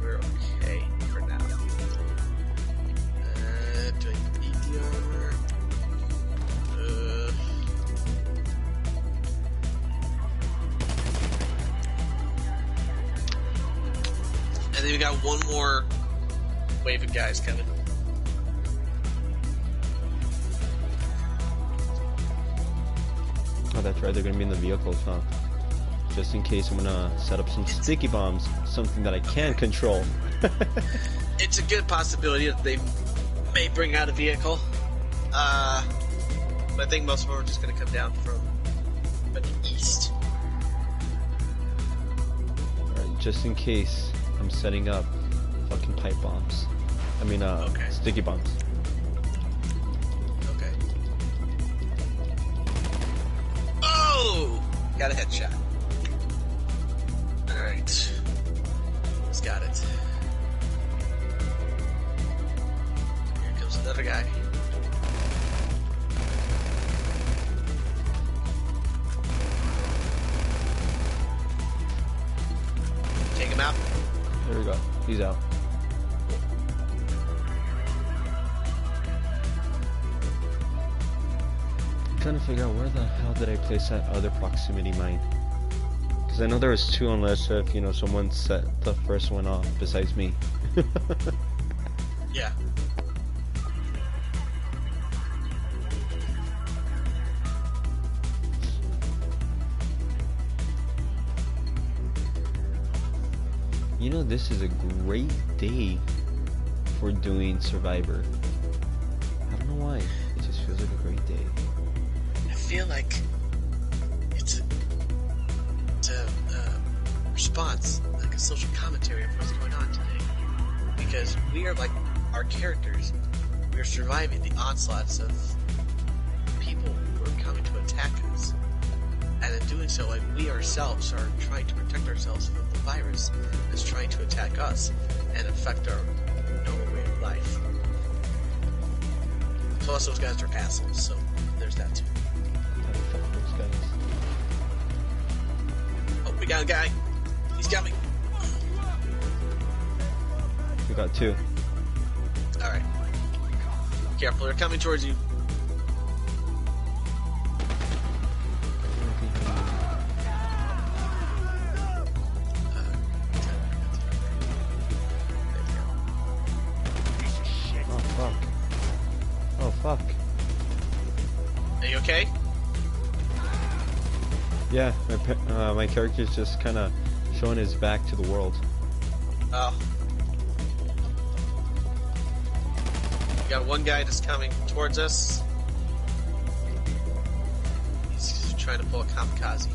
we're okay for now. Do I need the armor? And then we got one more wave of guys coming. Oh, that's right. They're gonna be in the vehicles, huh? Just in case, I'm gonna set up some sticky bombs, something that I can control. It's a good possibility that they may bring out a vehicle. But I think most of them are just gonna come down from the east. Alright, just in case, I'm setting up fucking pipe bombs. I mean, Okay. sticky bombs. Okay. Oh! Got a headshot. Alright. He's got it. Here comes another guy. Take him out. There we go. He's out. I'm trying to figure out where the hell did I place that other proximity mine? Because I know there was two, unless if, you know, someone set the first one off besides me. Yeah. You know, this is a great day for doing Survivor. I don't know why. It just feels like a great day. I feel like it's a response, like a social commentary of what's going on today. Because we are like our characters. We are surviving the onslaughts of people who are coming to attack us. And in doing so, like, we ourselves are trying to protect ourselves from the virus that's trying to attack us and affect our normal way of life. Plus, those guys are assholes, so there's that too. Fuck those guys. Oh, we got a guy. He's got me. We got two. Alright. Careful, they're coming towards you. Oh fuck. Oh fuck. Are you okay? Yeah, my character's just kind of showing his back to the world. Oh. We got one guy that's coming towards us. He's trying to pull a kamikaze.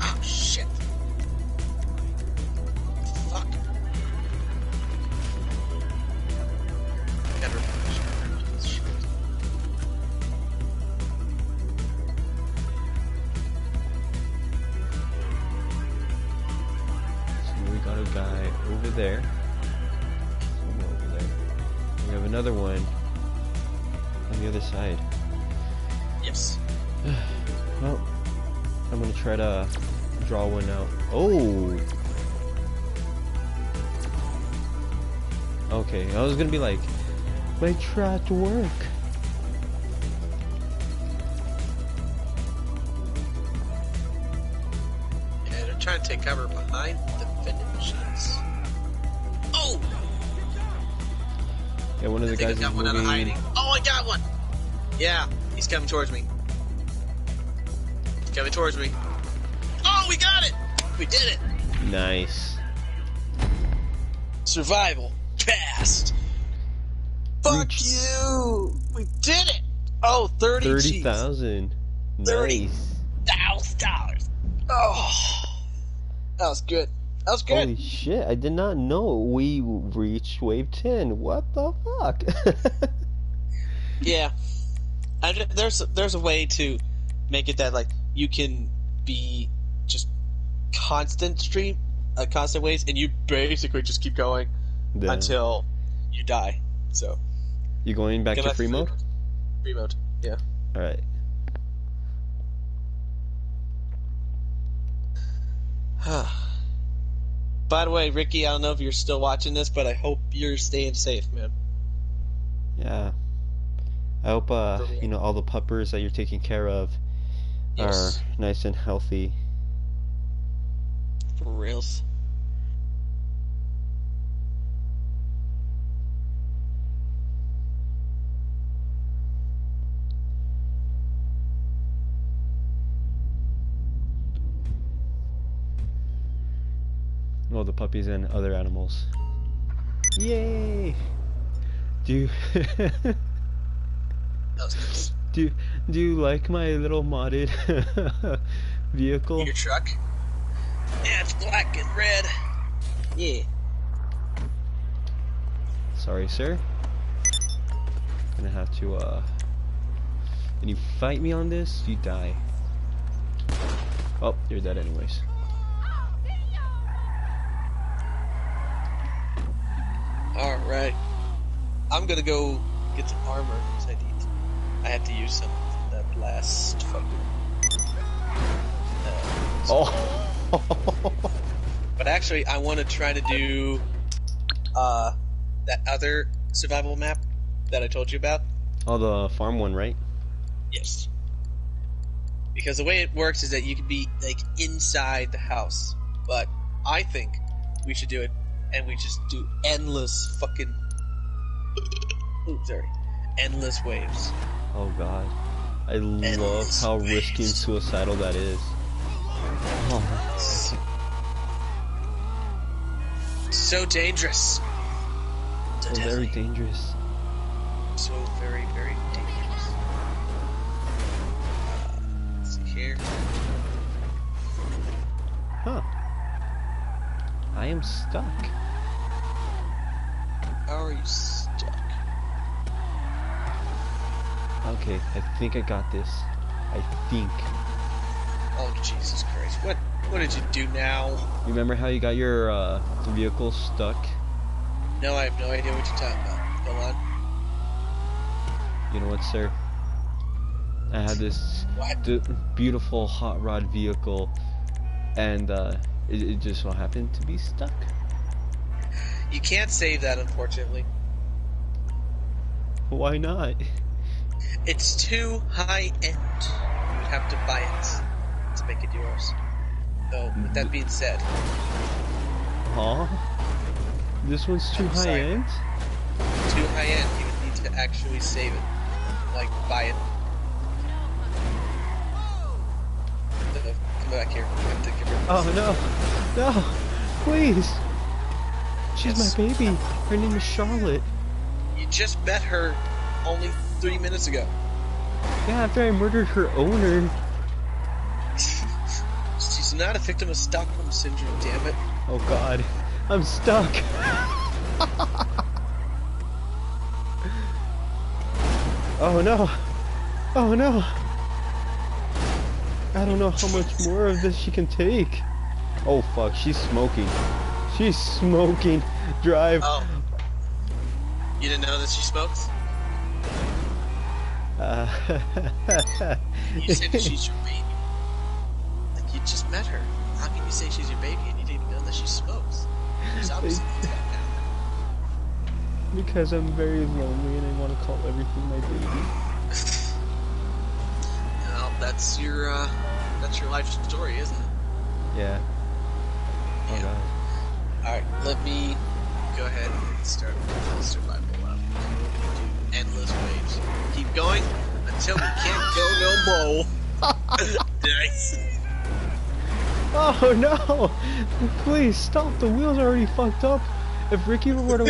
Oh, shit. Fuck. Gotta remember shit. So we got a guy over there. Somewhere over there. We have another one on the other side. Yes. Well, I'm gonna try to draw one out. Oh! Okay, I was gonna be like, my trap to work. Yeah, trying to take cover behind the vending machines. Oh! Yeah, one of the I think guys I got is one out of moving. hiding. Oh, I got one! Yeah, he's coming towards me. He's coming towards me. Oh, we got it! We did it! Nice. Survival. Passed. Fuck Reached you! We did it! Oh, 30 30,000. Nice. $30,000. Oh, that was good. That was good. Holy shit, I did not know we reached wave 10. What the fuck? Yeah. There's a way to make it that, like, you can be just constant waves, and you basically just keep going Yeah. until you die. So, You going back go to free mode? Free mode, yeah. Alright. By the way, Ricky, I don't know if you're still watching this, but I hope you're staying safe, man. Yeah. I hope, you know, all the puppers that you're taking care of Yes. are nice and healthy. For reals. All the puppies and other animals. Yay! Do you That was nice. do you like my little modded vehicle? Your truck? Yeah, it's black and red. Yeah. Sorry, sir. Gonna have to when you fight me on this, you die. Oh, you're dead anyways. Alright. I'm gonna go get some armor because I have to use some from that last fucker. Oh. But actually, I want to try to do that other survival map that I told you about. Oh, the farm one, right? Yes. Because the way it works is that you can be, like, inside the house. But I think we should do it, and we just do endless fucking... Ooh, sorry. Endless waves. Oh god. I love Endless how risky and waves. suicidal that is. Oh. So dangerous. So So very dangerous. So very, very dangerous. Let's see here. Huh. I am stuck. How are you stuck? Okay, I think I got this. I think. Oh, Jesus Christ. What did you do now? Remember how you got your vehicle stuck? No, I have no idea what you're talking about. Go on. You know what, sir? I had this What? beautiful hot rod vehicle, and it just so happened to be stuck. You can't save that, unfortunately. Why not? It's too high end. You would have to buy it to make it yours. So, with that being said, Huh? This one's too high Sorry. end? too high end, you would need to actually save it. Like, buy it. Come back here. I have to give her Oh no! No! Please! She's Yes. my baby! Her name is Charlotte. You just met her only 3 minutes ago. Yeah, after I murdered her owner. She's not a victim of Stockholm Syndrome, damn it. Oh god. I'm stuck! Oh no! Oh no! I don't know how much more of this she can take. Oh fuck, she's smoking. She's smoking. Drive. Oh. You didn't know that she smokes? You said that she's your baby. Like, you just met her. How can you say she's your baby and you didn't even know that she smokes? There's obviously things going on. Because I'm very lonely and I want to call everything my baby. Well, that's your life story, isn't it? Yeah. Oh god. Alright, let me go ahead and start the survival up. Do endless waves. Keep going until we can't go no more. Nice. Oh no! Please stop, the wheels are already fucked up. If Ricky were to...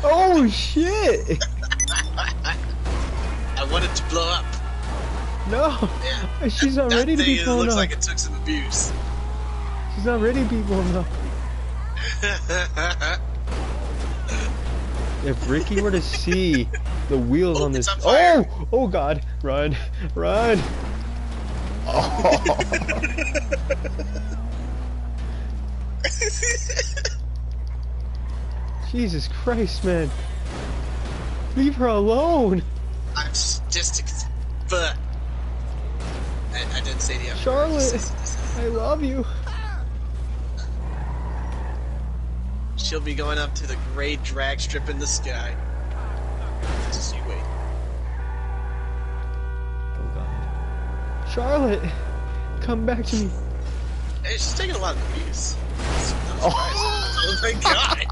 Oh shit! I want it to blow up. No! Yeah, She's not ready to be It blown looks up. like it took some abuse. She's not ready to be blown up. If Ricky were to see the wheels on this... it's on fire. Oh! Oh god! Run! Run! Oh! Jesus Christ, man! Leave her alone! I'm sadistic as fuck. I didn't say the F word. Charlotte! I love you! She'll be going up to the gray drag strip in the sky. Just you wait. Oh god. Charlotte! Come back to me! Hey, she's taking a lot of abuse. Oh. Oh my god!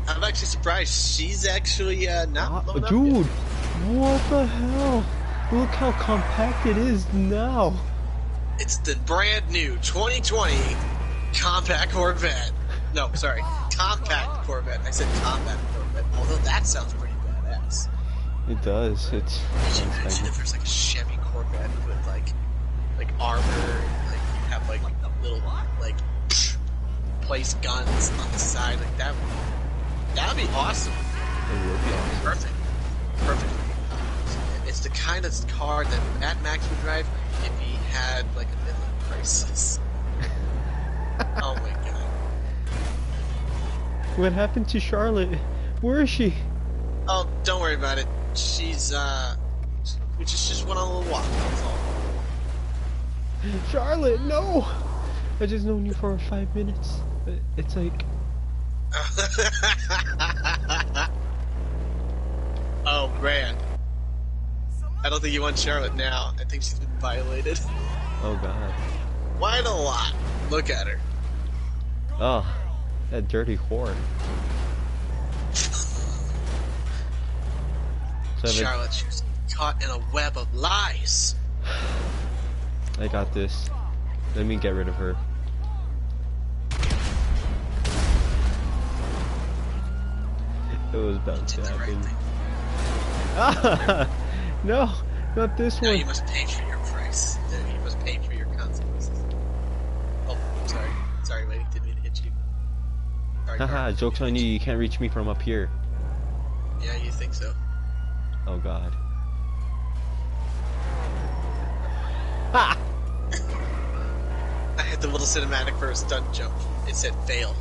I'm actually surprised she's actually not blown up Dude! yet. What the hell? Look how compact it is now! It's the brand new 2020 compact Corvette. No, sorry, compact Corvette. I said combat Corvette, although that sounds pretty badass. It does, it's... Could you imagine if there's like a Chevy Corvette with like armor, and like you have like a little like place guns on the side, like that would be awesome. It would be awesome. Perfect. It's the kind of car that Mad Max would drive if he had like a midlife crisis. Oh my god. What happened to Charlotte? Where is she? Oh, don't worry about it. She's we just went on a little walk, that's all. Charlotte, no! I just known you for 5 minutes. It's like... Oh man. I don't think you want Charlotte now. I think she's been violated. Oh god. Quite a lot. Look at her. Oh, that dirty whore. So Charlotte, she was caught in a web of lies. I got this. Let me get rid of her. It was bound to Did the right happen. thing. Ah! No, not this Now one. you must pay for your price. You must pay for your consequences. Oh, sorry. Sorry, lady. Didn't mean to hit you. Sorry, Haha, car. joke's on you, you can't reach me from up here. Yeah, you think so. Oh god. Ah! I had the little cinematic for a stunt jump. It said fail.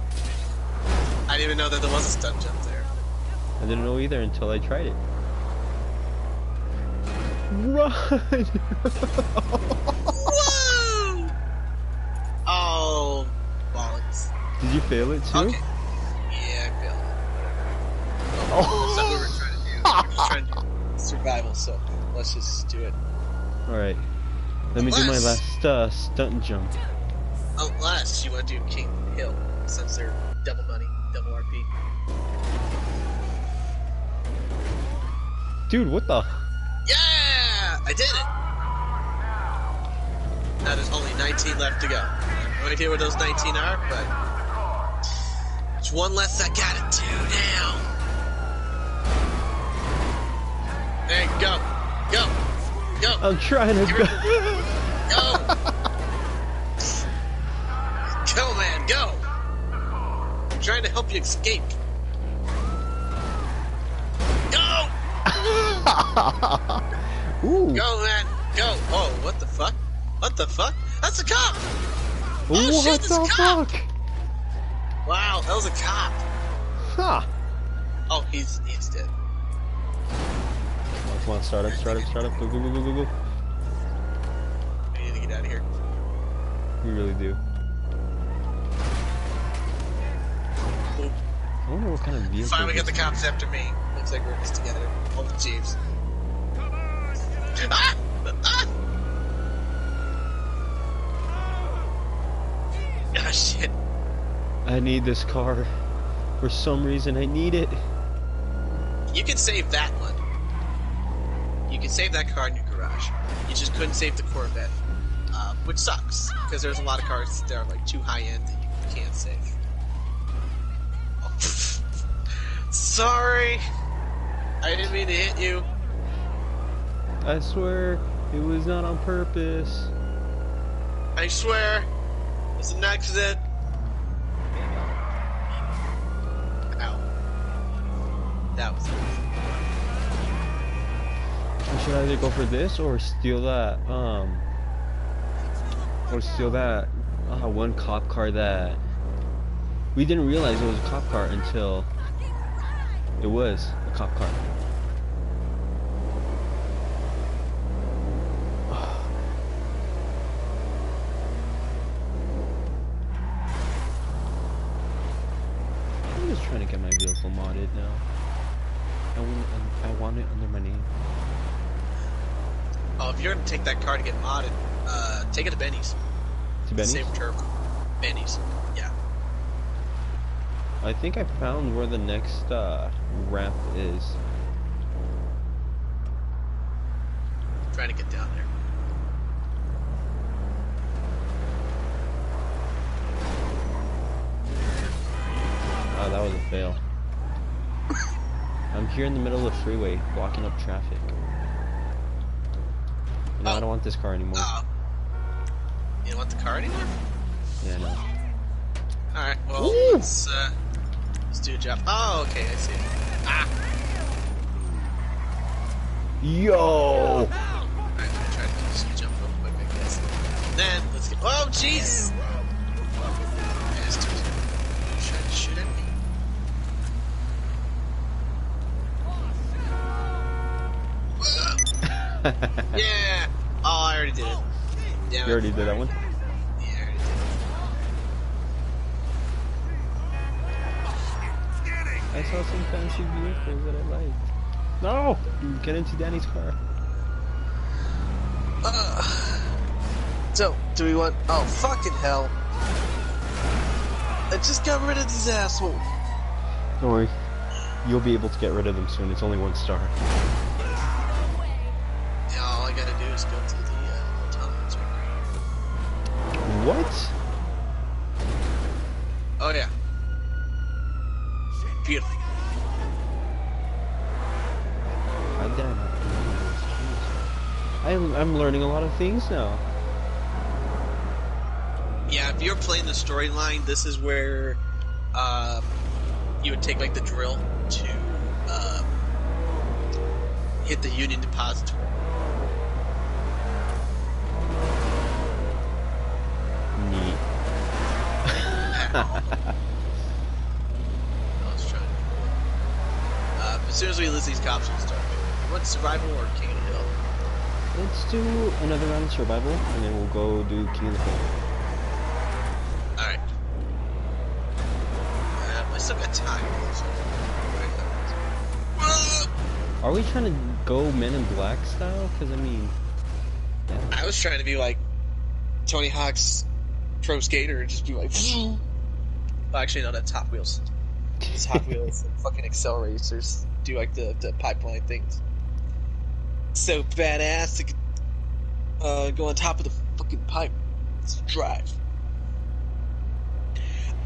I didn't even know that there was a stunt jump there. I didn't know either until I tried it. Run! Whoa! Oh, bollocks. Did you fail it too? Okay. Yeah, I failed it. Whatever. Oh. That's not what we're trying to do. We're just trying to do survival, so let's just do it. Alright. Let me do my Unless- last stunt jump. Unless you want to do King Hill, since they're double money, double RP. Dude, what the? Yeah! I did it! Now there's only 19 left to go. I have no idea where those 19 are, but it's one less I gotta do now. There you go. Go! Go! I'm trying to go. Go! Go, man, go! I'm trying to help you escape. Go! Ooh. Go, man, go! Oh, what the fuck? What the fuck? That's a cop! What shit, it's a the cop! fuck? Wow, that was a cop. Huh. Oh, he's dead. Come on, start up. Go, go, go, go, go, go. We need to get out of here. We really do. Oop. I wonder what kind of vehicle. Finally got the this cops after me. Looks like we're in this together. Oh, jeez. Ah! Ah! I need this car. For some reason, I need it. You can save that one. You can save that car in your garage. You just couldn't save the Corvette, which sucks because there's a lot of cars that are like too high end that you can't save. Oh. Sorry, I didn't mean to hit you. I swear, it was not on purpose. I swear, it's an accident. Ow. That was it. I should either go for this or steal that, one cop car that we didn't realize it was a cop car until it was a cop car. I'm just trying to get my vehicle modded now. I want it under my name. Oh, if you're gonna take that car to get modded, take it to Benny's. To Benny's? Same turbo. Benny's. Yeah. I think I found where the next ramp is. I'm trying to get down there. Oh, that was a fail. I'm here in the middle of the freeway, blocking up traffic. No, I don't want this car anymore. You don't want the car anymore? Yeah, no. Alright, well, let's do a job. Oh, okay, I see. Ah! Yo! Alright, I'm gonna try to just jump real quick, I guess. Then, let's get. Oh, jeez! Guys, trying to shoot at me. Yeah! Oh, I already did it. Damn You already did that one? Yeah, I already did it. I saw some fancy vehicles that I liked. No! Get into Danny's car. So, do we want... Oh, fucking hell. I just got rid of these assholes. Don't worry. You'll be able to get rid of them soon. It's only 1 star. Yeah, all I gotta do is go to the tunnels right here. What? Oh, yeah. Beautiful. How did I not do this? Jeez. I'm learning a lot of things now. Yeah, if you're playing the storyline, this is where you would take like the drill to hit the Union Depository. Neat. I was trying to. As soon as we lose these cops, we'll start. What's survival or King of the Hill? Let's do another round of survival, and then we'll go do King of the Hill. Alright. I still got time. So. Are we trying to go Men in Black style? Because, I mean... Yeah. I was trying to be like Tony Hawk's Pro Skater and just be like... Well, actually, no, that's Hot Wheels. It's Hot Wheels and fucking Excel Racers do like the pipeline things. So badass to go on top of the fucking pipe. Let's drive.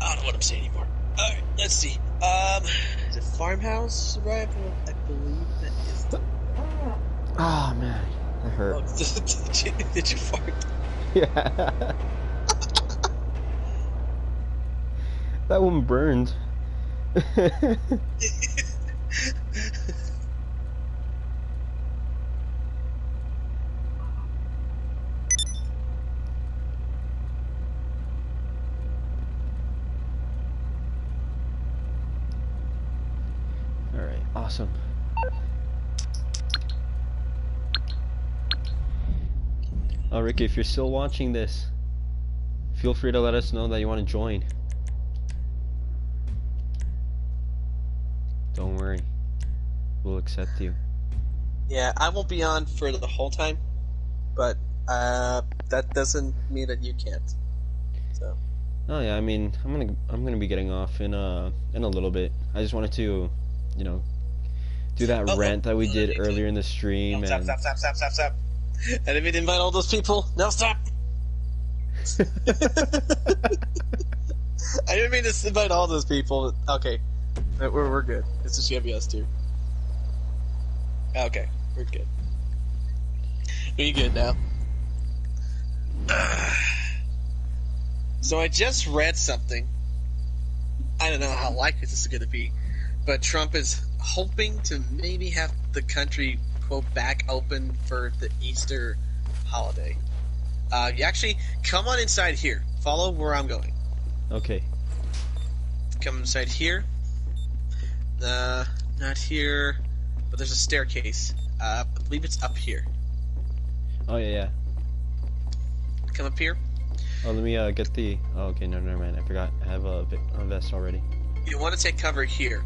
I don't know what I'm saying anymore. Alright, let's see. Is it Farmhouse Survival? I believe that is the... Oh, man. That hurt. Oh, did you fart? Yeah. That one burned. Alright, awesome. Ricky, if you're still watching this, feel free to let us know that you want to join. Don't worry. We'll accept you. Yeah, I won't be on for the whole time, but that doesn't mean that you can't. So Oh yeah, I mean, I'm gonna be getting off in a little bit. I just wanted to, you know, do that rant that we did earlier in the stream. No, stop, And stop, stop, stop, stop, stop. I didn't mean to invite all those people. No, stop. I didn't mean to invite all those people. Okay, we're good. It's just gonna be us two. Okay, we're good. We good now. So I just read something. I don't know how likely this is going to be, but Trump is hoping to maybe have the country, quote, back open for the Easter holiday. You actually, come on inside here. Follow where I'm going. okay. Come inside here. Not here, but there's a staircase. I believe it's up here. Oh yeah. Come up here. Oh, let me get the. Oh, okay, no, never mind. I forgot. I have a vest already. You want to take cover here.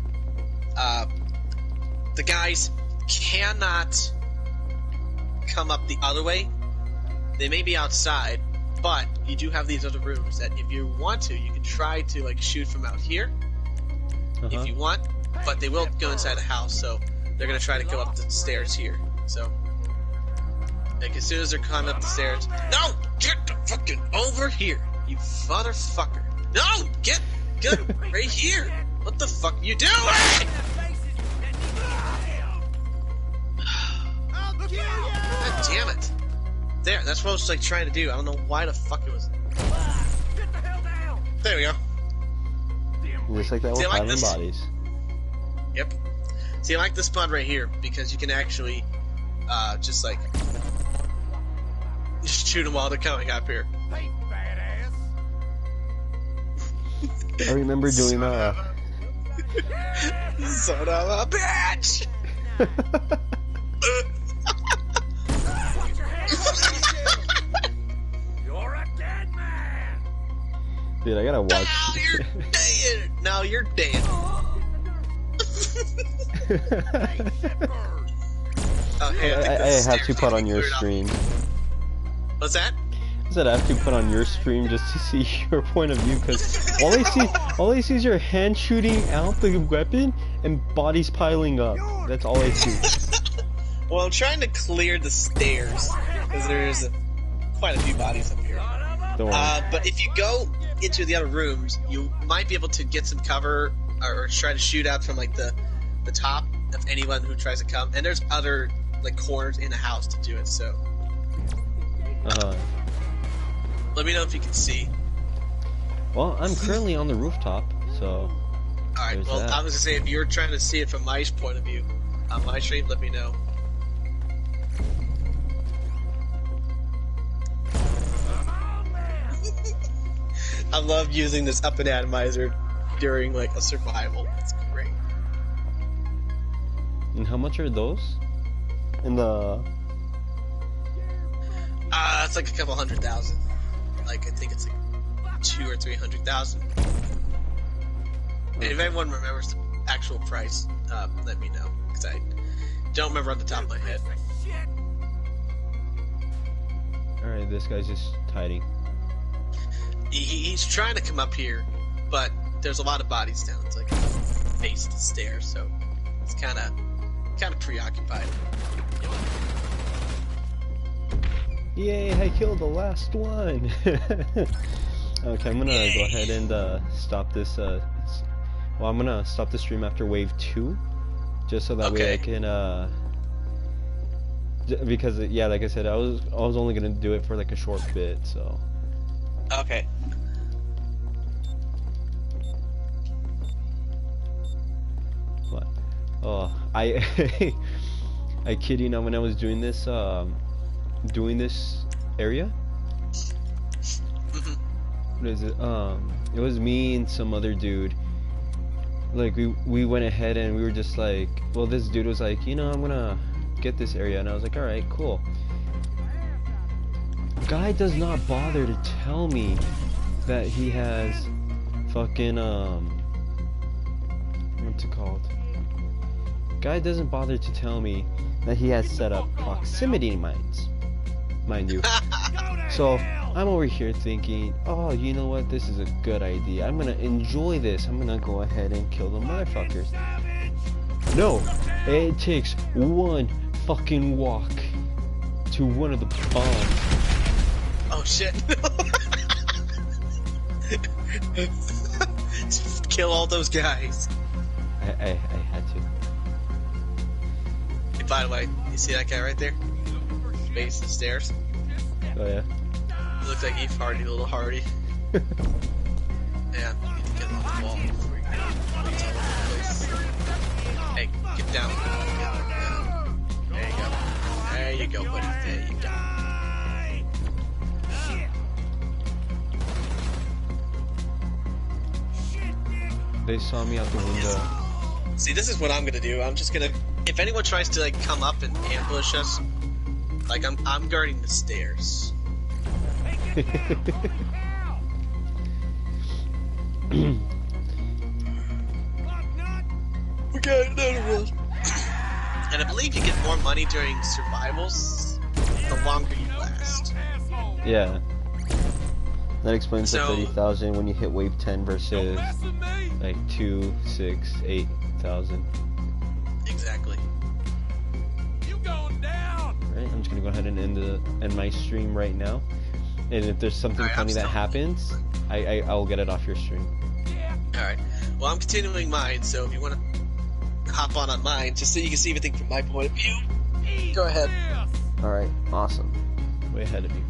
The guys cannot come up the other way. They may be outside, but you do have these other rooms that if you want to, you can try to like shoot from out here if you want, but they will go inside the house, so they're going to try to go up the stairs here. So, like, as soon as they're climbing up the stairs, no! Get the fucking over here, you motherfucker! No! Get right here! What the fuck are you doing? God damn it! There, that's what I was like trying to do. I don't know why the fuck it was. There we go. Looks like that was See, I like finding this. bodies. Yep. See, I like this spot right here because you can actually, just like, just shoot them while they're coming up here. I remember doing that. Son of a bitch! You're a dead man. Dude, I gotta watch. Now you're dead! Now you're dead. Oh, hey, I have to put on your stream. What's that? I said I have to put on your stream just to see your point of view, because all I see is your hand shooting out the weapon and bodies piling up. That's all I see. Well, I'm trying to clear the stairs because there's quite a few bodies up here. Don't worry. But if you go into the other rooms, you might be able to get some cover or try to shoot out from like the top of anyone who tries to come. And there's other like corners in the house to do it. So let me know if you can see. Well, I'm currently on the rooftop, so. All right. There's Well, that. I was gonna say if you're trying to see it from my point of view on my stream, let me know. I love using this up and atomizer during like a survival. It's great. And how much are those? In the. It's like a couple 100,000. Like I think it's like 200,000 or 300,000. And if anyone remembers the actual price, let me know because I don't remember on the top of my head. Alright, this guy's just hiding. He's trying to come up here, but there's a lot of bodies down. It's like a face to stairs, so it's kind of preoccupied. Yay, I killed the last one! Okay, I'm gonna go ahead and stop this, well, I'm gonna stop the stream after wave 2, just so that way I can, because, yeah, like I said, I was only gonna do it for like a short bit, so. Okay. What? Oh, I kid you not, when I was doing this area, what is it? It was me and some other dude. Like we went ahead and we were just like, well, this dude was like, you know, I'm gonna get this area, and I was like, all right, cool. Guy does not bother to tell me that he has fucking what's it called? Guy doesn't bother to tell me that he has set up proximity mines, mind you. So I'm over here thinking, oh, you know what? This is a good idea. I'm gonna enjoy this. I'm gonna go ahead and kill the motherfuckers. No, it takes one fucking walk to one of the bombs. Oh shit! Kill all those guys. I had to. Hey, by the way, you see that guy right there? Base the stairs. Oh yeah. He looks like he farted a little hardy. Yeah, you need to get him off the wall before you get all over the place. Hey, get down. There you go. There you go, buddy. There you go. They saw me out the window. See, this is what I'm gonna do. I'm just gonna. If anyone tries to like come up and ambush us, like I'm guarding the stairs. Hey, We got another one. And I believe you get more money during survivals the longer you last. Yeah. That explains the So- 30,000 when you hit wave 10 versus like 2, 6, 8,000. Exactly. you going down? Right? I'm just gonna go ahead and end my stream right now. And if there's something Alright, I'm funny that still- happens, I'll get it off your stream. Yeah. Alright. Well, I'm continuing mine, so if you want to hop on mine, just so you can see everything from my point of view, go ahead. Yes. Alright, awesome. Way ahead of you.